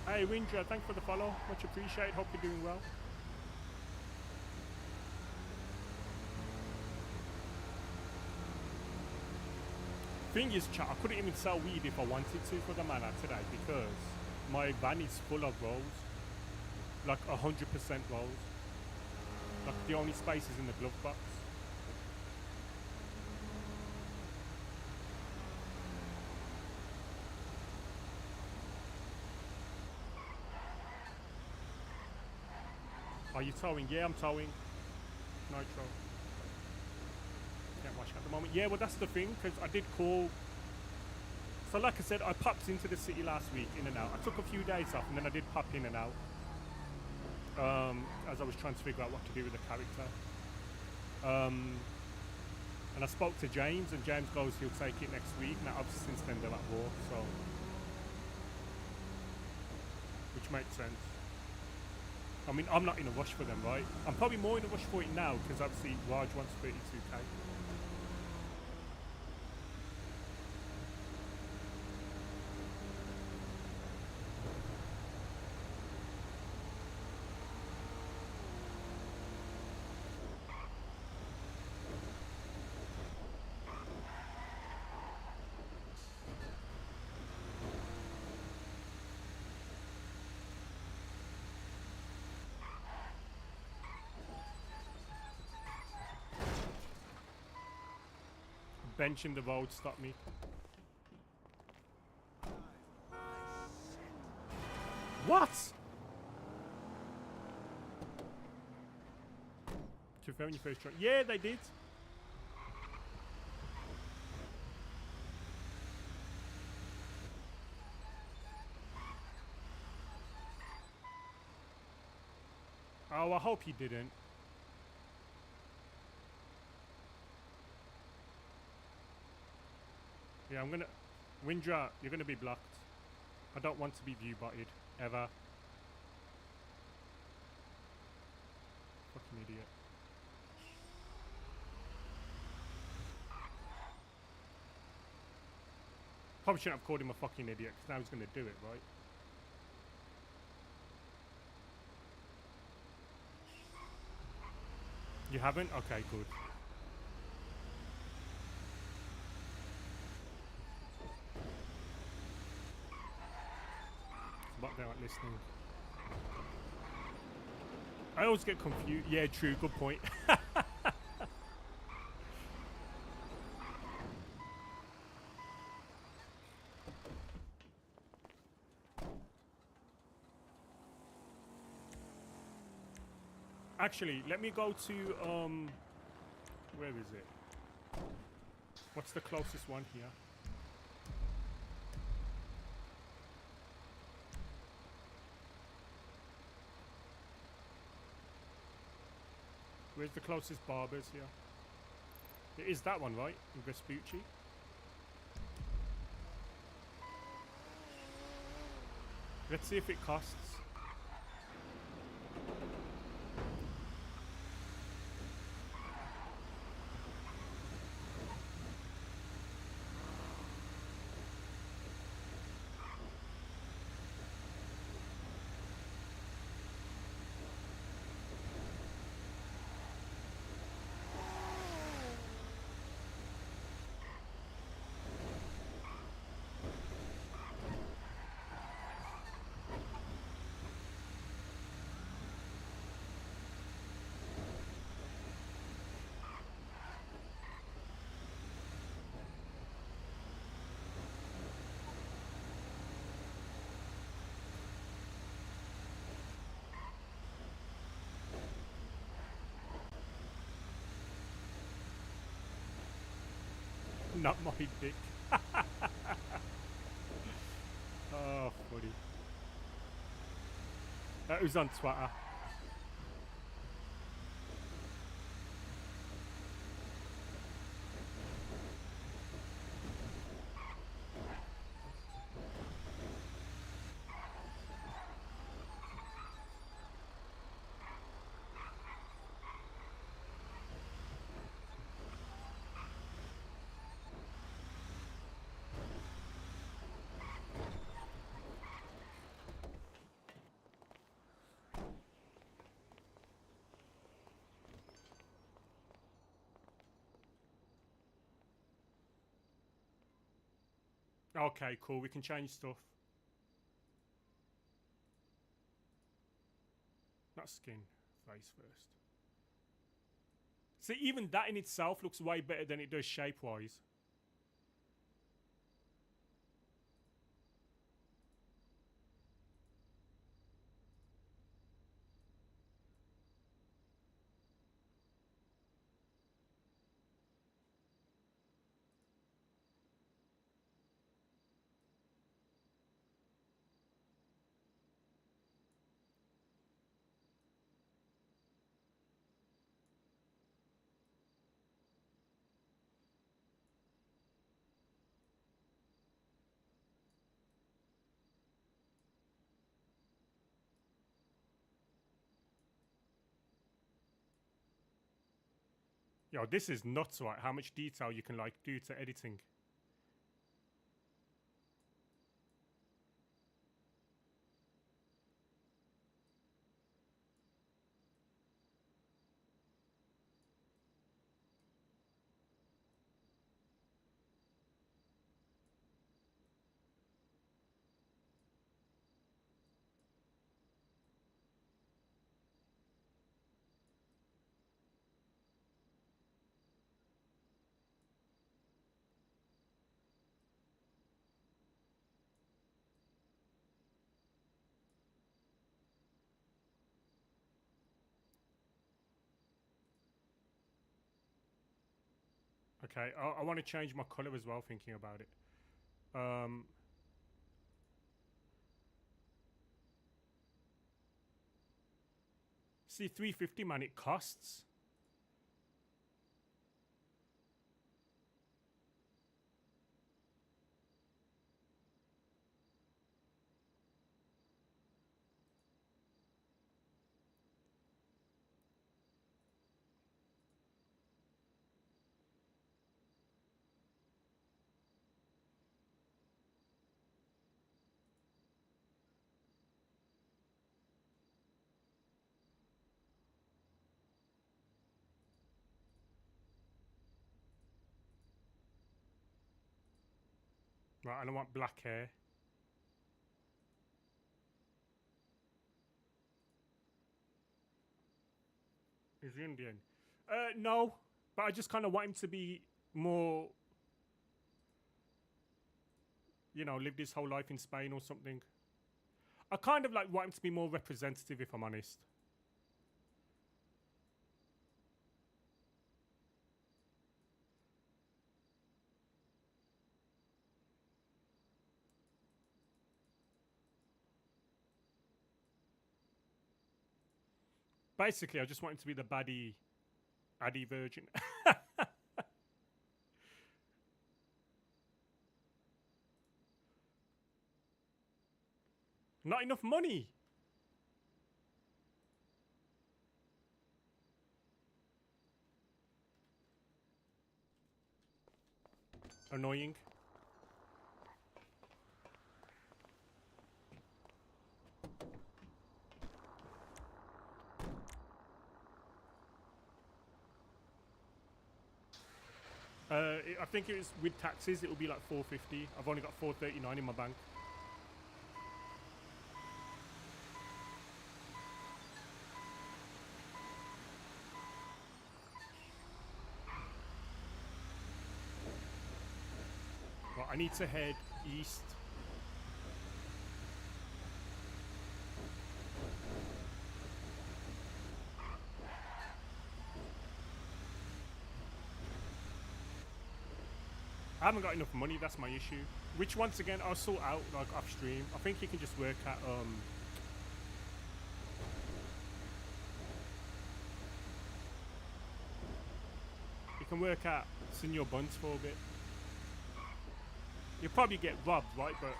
Hey, Windra, thanks for the follow. Much appreciated. Hope you're doing well. Thing is, chat, I couldn't even sell weed if I wanted to for the Manor today because my van is full of rolls. Like 100% rolls. Like the only space is in the glove box. Are you towing? Yeah, I'm towing. Nitro. Can't watch at the moment. Yeah, well that's the thing, because I did call. So like I said, I popped into the city last week, in and out. I took a few days off, and then I did pop in and out. As I was trying to figure out what to do with the character. And I spoke to James, and James goes he'll take it next week. Now obviously since then they're at war, so. Which makes sense. I mean, I'm not in a rush for them, right? I'm probably more in a rush for it now, because obviously Raj wants 32k. Bench in the road stopped me. What? To when you first joined? Yeah, they did. Oh, I hope he didn't. Yeah, I'm gonna... Windra, you're gonna be blocked. I don't want to be view botted, ever. Fucking idiot. Probably shouldn't have called him a fucking idiot, because now he's gonna do it, right? You haven't? Okay, good. But they aren't listening. I always get confused. Yeah, true. Good point. Actually, let me go to where is it? What's the closest one here? Where's the closest barbers here? It is that one, right? In Vespucci. Let's see if it costs. Not my dick. Oh, funny. That was on Twitter. Okay, cool. We can change stuff. Not skin, face first. See, even that in itself looks way better than it does shape-wise. Yo, this is nuts, right? How much detail you can like do to editing. Okay, I want to change my color as well, thinking about it. See, 350, man, it costs. Right, and I want black hair. Is he Indian? No, but I just kind of want him to be more, you know, lived his whole life in Spain or something. I kind of like want him to be more representative, if I'm honest. Basically, I just want him to be the baddie, Adey virgin. Not enough money. Annoying. I think it was with taxes. It will be like 450. I've only got 439 in my bank. Right, I need to head east. I haven't got enough money, that's my issue. Which once again I'll sort out like off stream. I think you can just work at you can work at Senor Buns for a bit. You'll probably get robbed, right? But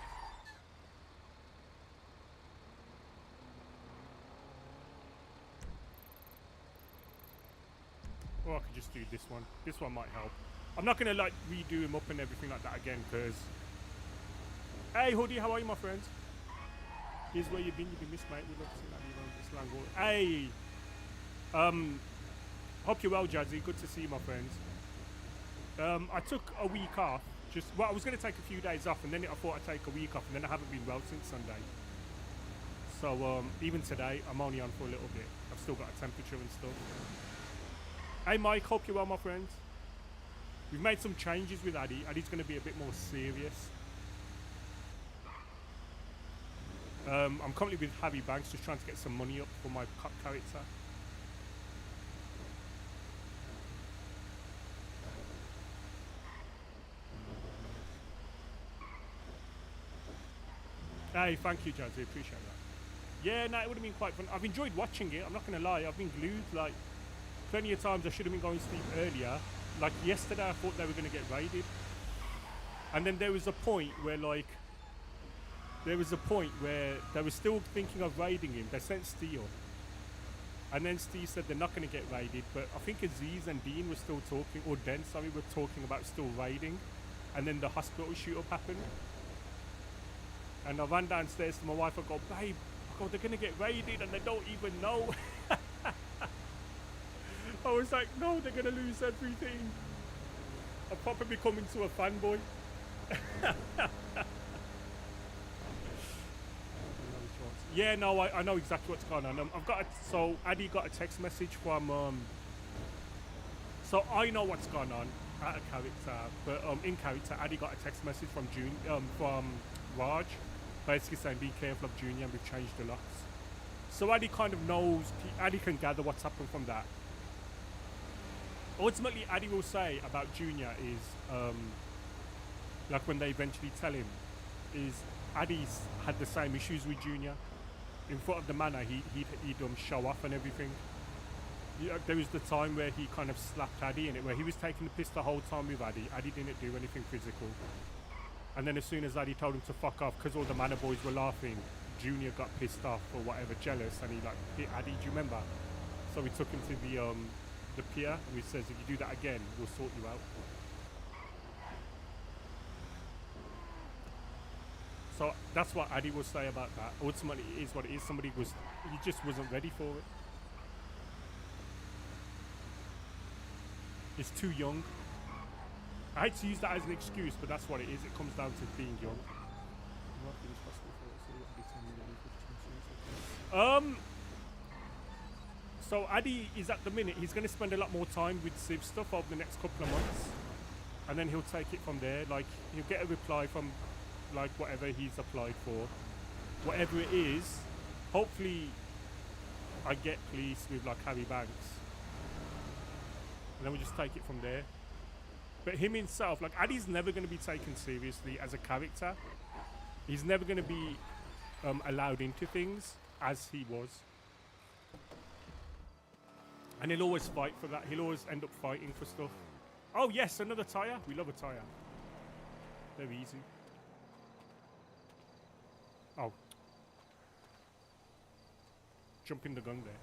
or I could just do this one. This one might help. I'm not gonna like redo him up and everything like that again, because hey Hoodie, how are you, my friend? Here's where you've been missed, mate. We'd love to see that this Hey, hope you're well, Jazzy. Good to see you, my friends. I took a week off just well, I was gonna take a few days off, and then I thought I'd take a week off, and then I haven't been well since Sunday. So even today, I'm only on for a little bit. I've still got a temperature and stuff. Hey Mike, hope you're well, my friend. We've made some changes with Adey. Adey's gonna be a bit more serious. I'm currently with Harry Banks, just trying to get some money up for my cop character. Hey, thank you, Jazzy. Appreciate that. Yeah, no, it would have been quite fun. I've enjoyed watching it. I'm not gonna lie. I've been glued. Like, plenty of times I should have been going to sleep earlier. Like yesterday, I thought they were gonna get raided, and then there was a point where they were still thinking of raiding him. They sent Steel, and then Steve said they're not gonna get raided. But I think Aziz and Dean were still talking, or Den, sorry, were talking about still raiding, and then the hospital shoot-up happened. And I ran downstairs to my wife. I go, babe, they're gonna get raided and they don't even know. I was like, no, they're gonna lose everything. I've probably become into a fanboy. Yeah, no, I know exactly what's going on. So Adey got a text message from. So I know what's going on out of character, but in character, Adey got a text message from from Raj, basically saying be careful of Junior, and we've changed the locks. So Adey kind of knows. Adey can gather what's happened from that. Ultimately, Adey will say about Junior is like when they eventually tell him, is Adey's had the same issues with Junior. In front of the Manor, he'd show off and everything. Yeah, there was the time where he kind of slapped Adey in it, where he was taking the piss the whole time with Adey. Adey didn't do anything physical. And then as soon as Adey told him to fuck off, because all the Manor boys were laughing, Junior got pissed off or whatever, jealous, and he like hit Adey. Do you remember? So we took him to the pier, and we says, if you do that again, we'll sort you out. So that's what Adey will say about that. Ultimately, it is what it is. He just wasn't ready for it. He's too young. I hate to use that as an excuse, but that's what it is. It comes down to being young. So Adey is at the minute, he's going to spend a lot more time with Civ stuff over the next couple of months. And then he'll take it from there. Like, he'll get a reply from like whatever he's applied for, whatever it is. Hopefully I get police with like Harry Banks, and then we just take it from there. But him himself, like Adey's never going to be taken seriously as a character. He's never going to be allowed into things as he was, and he'll always fight for that. He'll always end up fighting for stuff. Oh yes, another tire. We love a tire. Very easy. Oh. Jumping the gun there.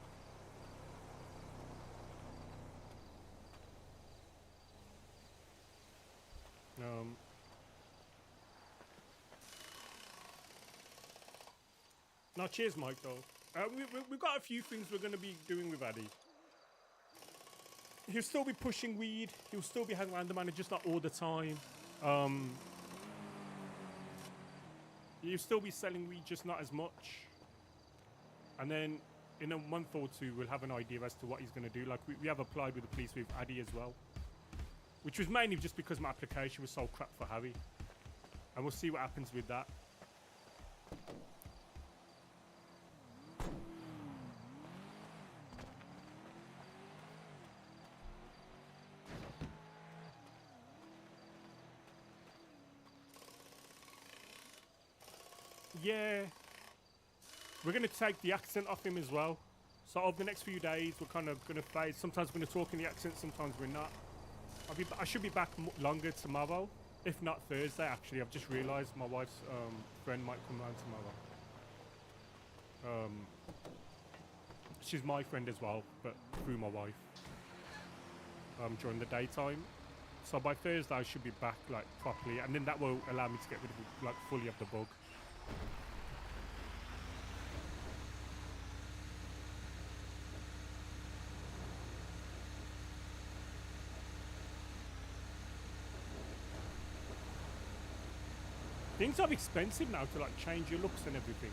No, cheers, Mike, though. We've got a few things we're going to be doing with Adey. He'll still be pushing weed. He'll still be hanging around the Manor, just not all the time. He'll still be selling weed, just not as much. And then in a month or two, we'll have an idea as to what he's going to do. Like, we have applied with the police with Adey as well, which was mainly just because my application was so crap for Harry. And we'll see what happens with that. Yeah, we're going to take the accent off him as well. So over the next few days, we're kind of going to fade. Sometimes we're going to talk in the accent, sometimes we're not. I should be back longer tomorrow, if not Thursday. Actually, I've just realised my wife's friend might come round tomorrow. She's my friend as well, but through my wife. During the daytime. So by Thursday, I should be back like properly, and then that will allow me to get rid of like fully of the bug. Things are expensive now to like change your looks and everything.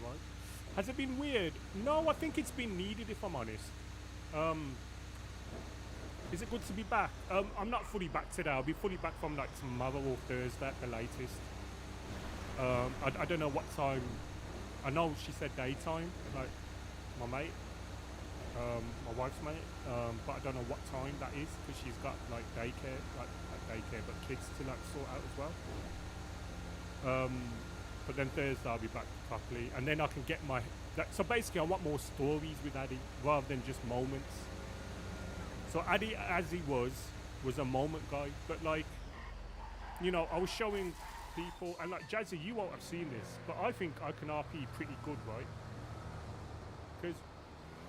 Right. Has it been weird? No, I think it's been needed if I'm honest. Is it good to be back? I'm not fully back today. I'll be fully back from like tomorrow or Thursday at the latest. I don't know what time. I know she said daytime, like my mate, my wife's mate, but I don't know what time that is because she's got like daycare, but kids to like sort out as well. But then Thursday I'll be back properly, and then I can get my. So basically, I want more stories with Adey rather than just moments. So Adey, as he was a moment guy, but like, you know, I was showing people, and like Jazzy, you won't have seen this, but I think I can RP pretty good, right? Because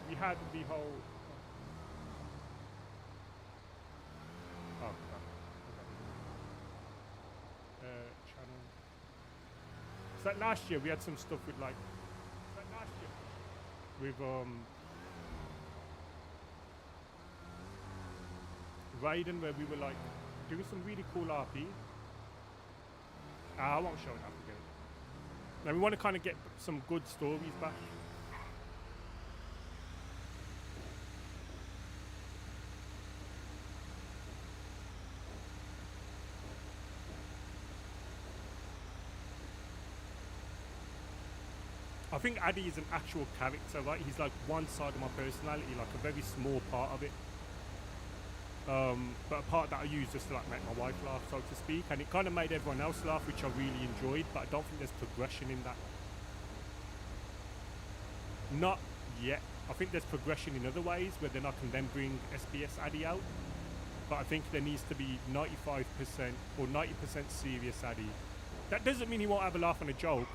we had the whole. Oh, channel. So like last year we had some stuff with like. With Raiden, where we were like doing some really cool RP. I won't show it up again. Now we want to kind of get some good stories back. I think Adey is an actual character, right? He's like one side of my personality, like a very small part of it. But a part that I use just to like make my wife laugh, so to speak, and it kind of made everyone else laugh, which I really enjoyed, but I don't think there's progression in that. Not yet. I think there's progression in other ways where then I can then bring SBS Adey out, but I think there needs to be 95% or 90% serious Adey. That doesn't mean he won't have a laugh and a joke.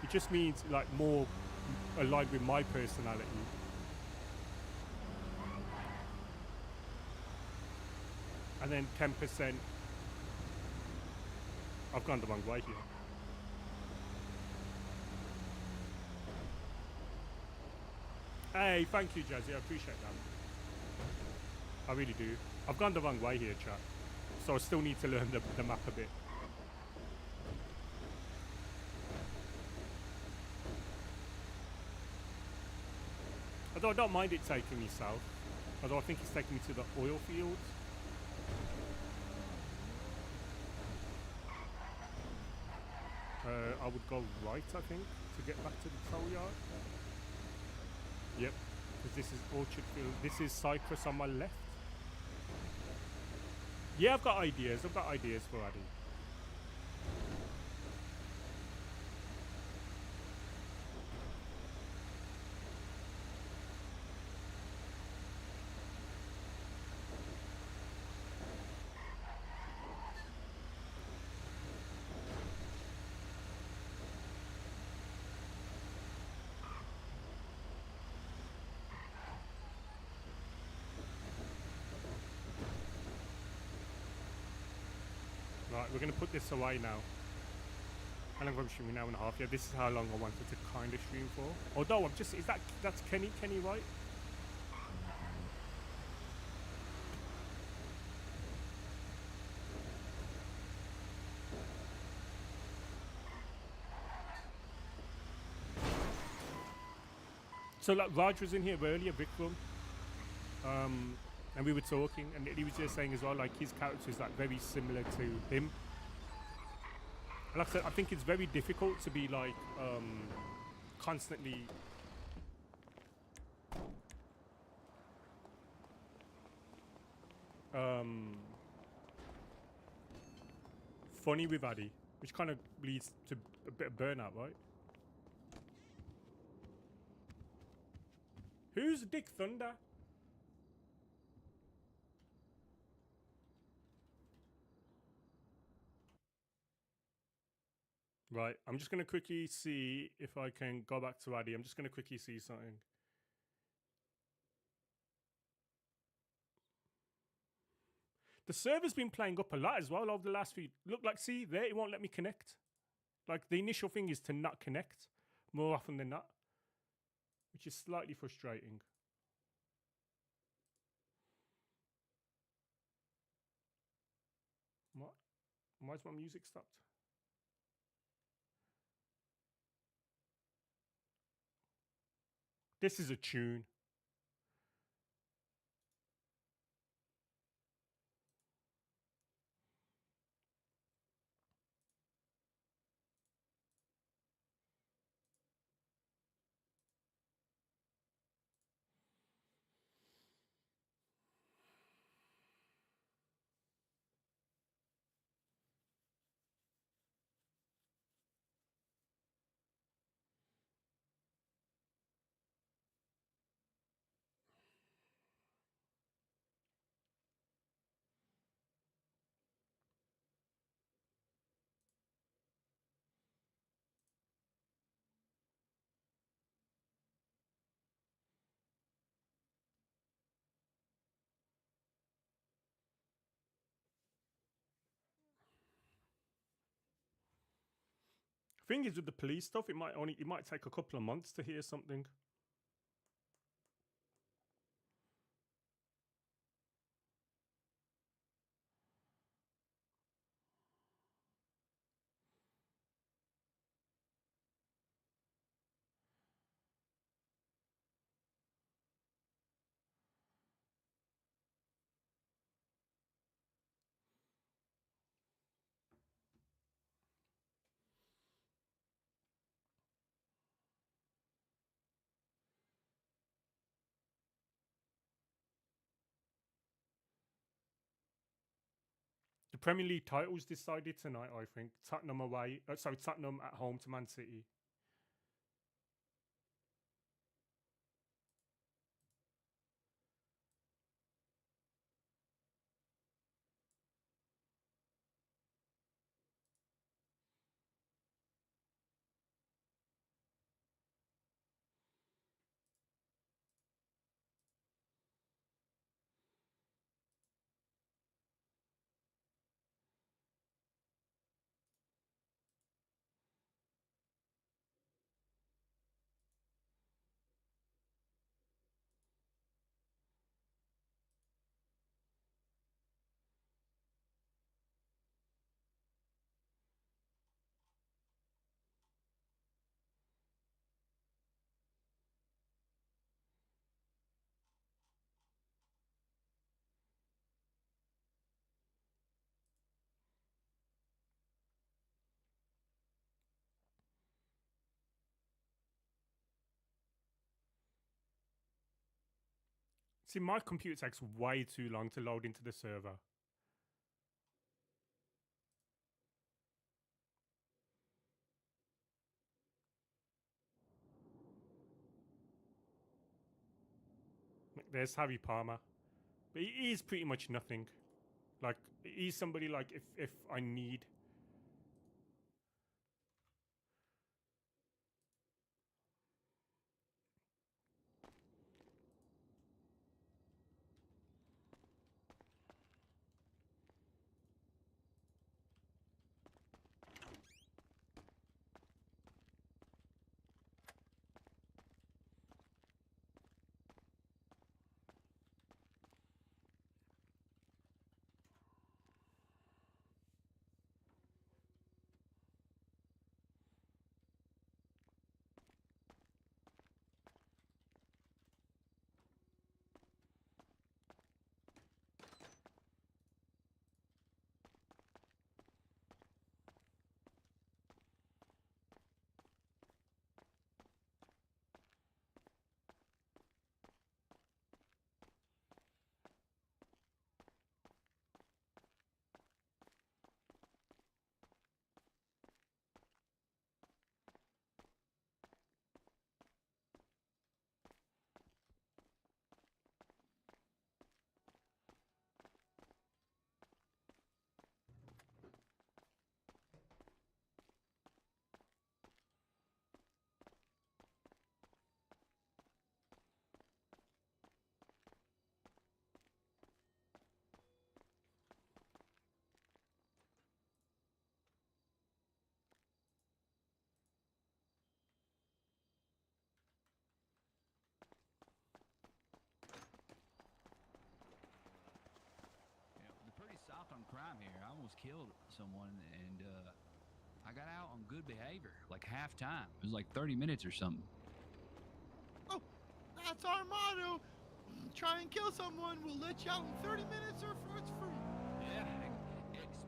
It just means like more aligned with my personality. And then 10%. I've gone the wrong way here. Hey, thank you, Jazzy. I appreciate that. I really do. I've gone the wrong way here, chat. So I still need to learn the map a bit. Although I don't mind it taking me south. Although I think it's taking me to the oil fields. I would go right, I think, to get back to the tow yard. Yep, because this is Orchard Field. This is Cyprus on my left. Yeah, I've got ideas. I've got ideas for Adey. Right, we're going to put this away now. How long have I streaming? An hour and a half. Yeah, this is how long I wanted to kind of stream for. Although I'm just, that's Kenny, right? So like Raj was in here earlier, Vikram. And we were talking, and he was just saying as well, like his character is like very similar to him. And like I said, I think it's very difficult to be like constantly funny with Adey, which kind of leads to a bit of burnout, right? Who's Dick Thunder? Right, I'm just going to quickly see if I can go back to Adey. I'm just going to quickly see something. The server's been playing up a lot as well over the last few. Look, like, see there, it won't let me connect. Like, the initial thing is to not connect more often than not. which is slightly frustrating. What? Why's my music stopped? This is a tune. Thing is, with the police stuff, it might take a couple of months to hear something. The Premier League titles decided tonight, I think. Tottenham away. Tottenham at home to Man City. See, my computer takes way too long to load into the server. There's Harry Palmer. But he is pretty much nothing. Like, he's somebody like if I need... crime here. I almost killed someone, and I got out on good behavior, like half time. It was like 30 minutes or something. Oh, that's our motto. Try and kill someone, we'll let you out in 30 minutes or it's free. Yeah.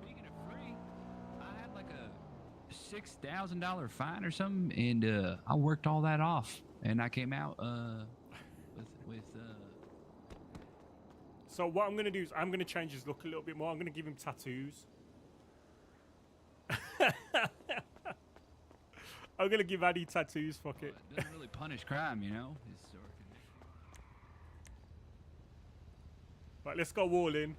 Speaking of free, I had like a $6,000 fine or something, and I worked all that off, and I came out with. So what I'm gonna do is I'm gonna change his look a little bit more. I'm gonna give him tattoos. I'm gonna give Adey tattoos. Fuck it. It doesn't really punish crime, you know. It's sort of Right, let's go all in.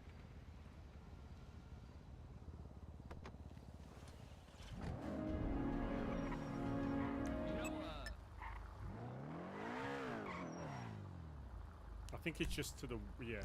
I think it's just to the yeah.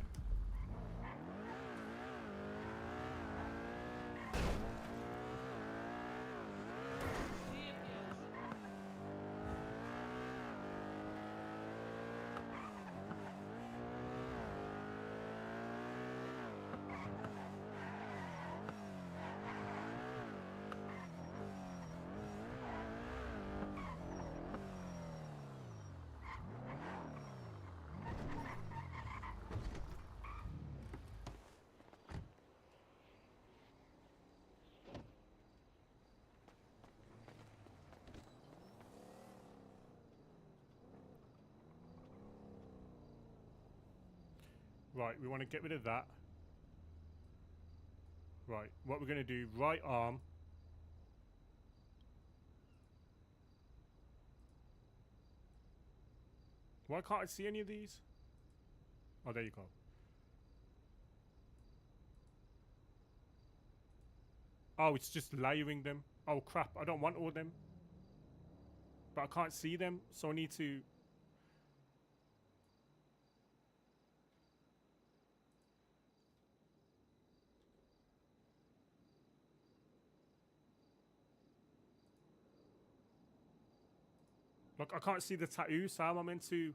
Right, we want to get rid of that. Right, what we're going to do, right arm. Why can't I see any of these? Oh, there you go. Oh, it's just layering them. Oh, crap, I don't want all them. But I can't see them, so I need to... Look, I can't see the tattoo, so how am I meant to...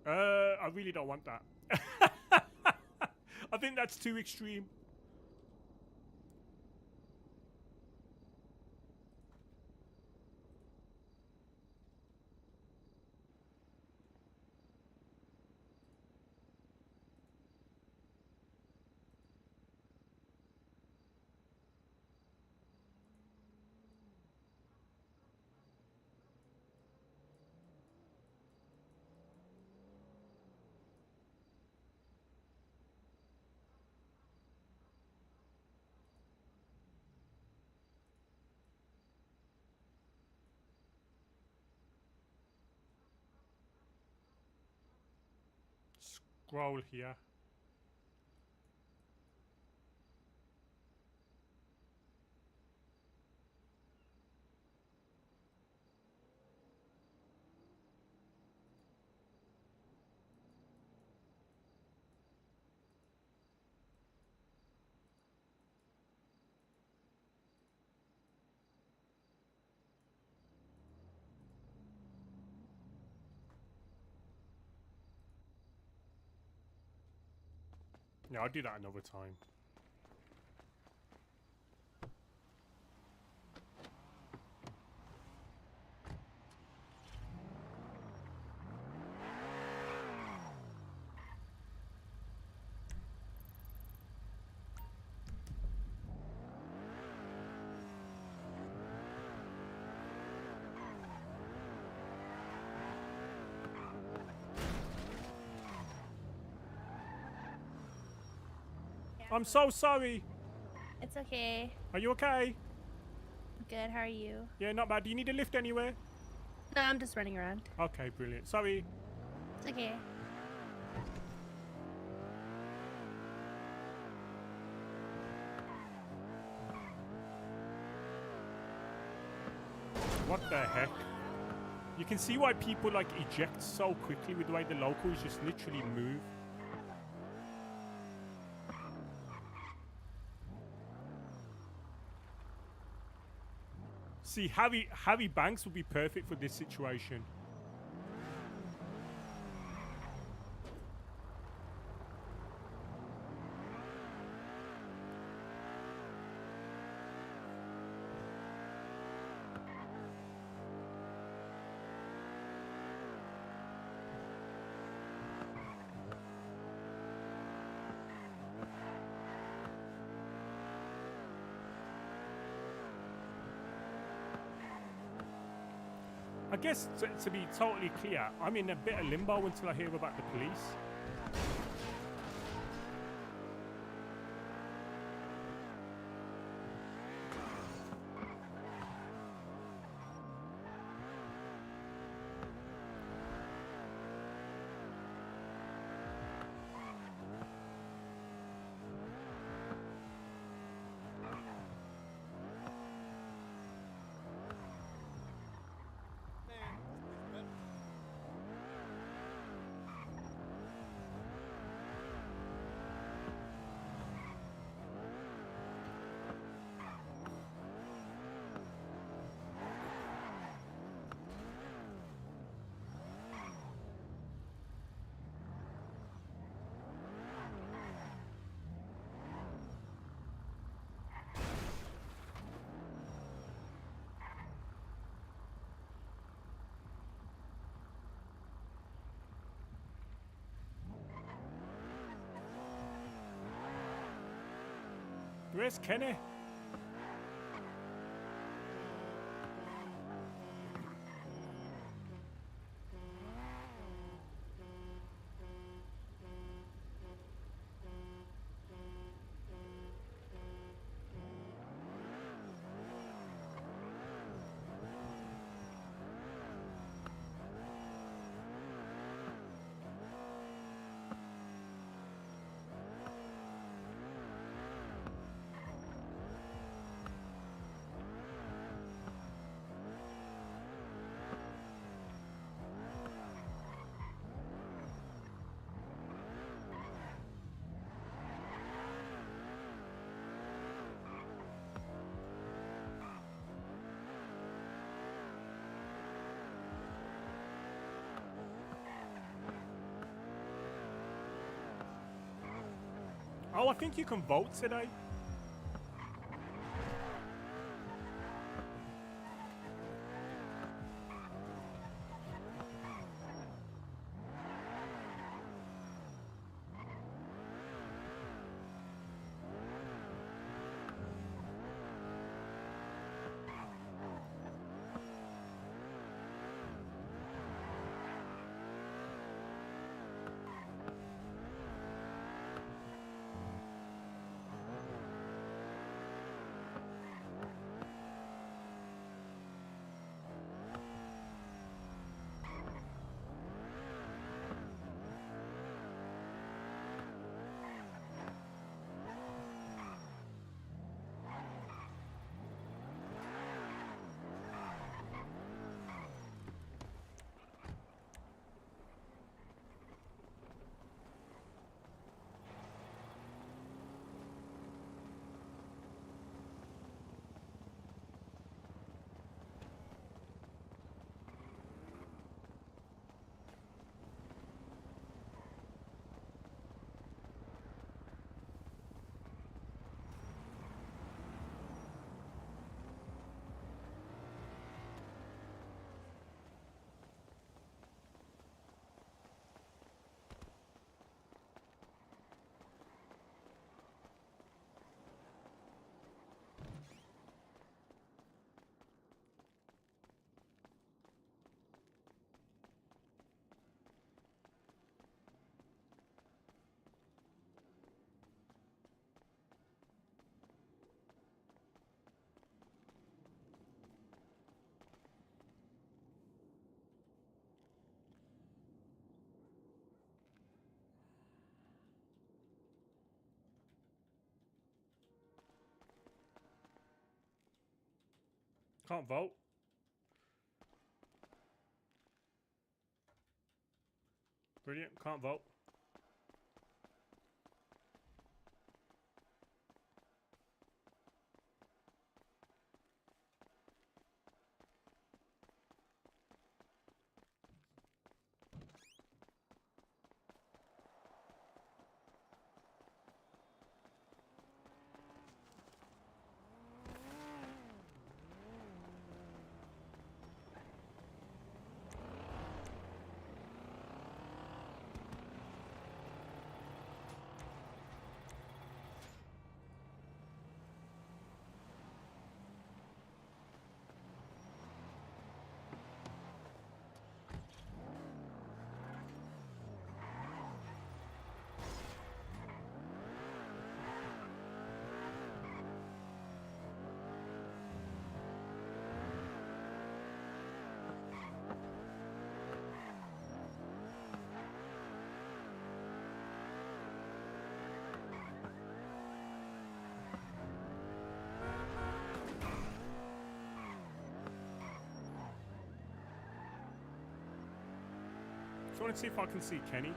I really don't want that. I think that's too extreme. Scroll here. Yeah, I'll do that another time. I'm so sorry. It's okay. Are you okay? Good, how are you? Yeah, not bad. Do you need a lift anywhere? No, I'm just running around. Okay, brilliant. Sorry. It's okay. What the heck? You can see why people like eject so quickly with the way the locals just literally move. See, Harry Banks would be perfect for this situation. I guess to be totally clear, I'm in a bit of limbo until I hear about the police. Where's Kenny? Oh, I think you can vote today. Can't vote. Brilliant. Can't vote. Just want to see if I can see Kenny.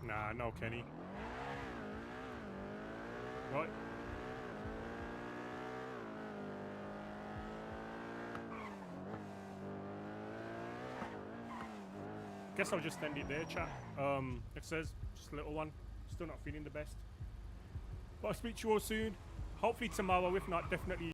Nah, no Kenny. Right. Guess I'll just end it there, chat. It says just a little one. Still not feeling the best. But I'll speak to you all soon. Hopefully tomorrow, if not, definitely.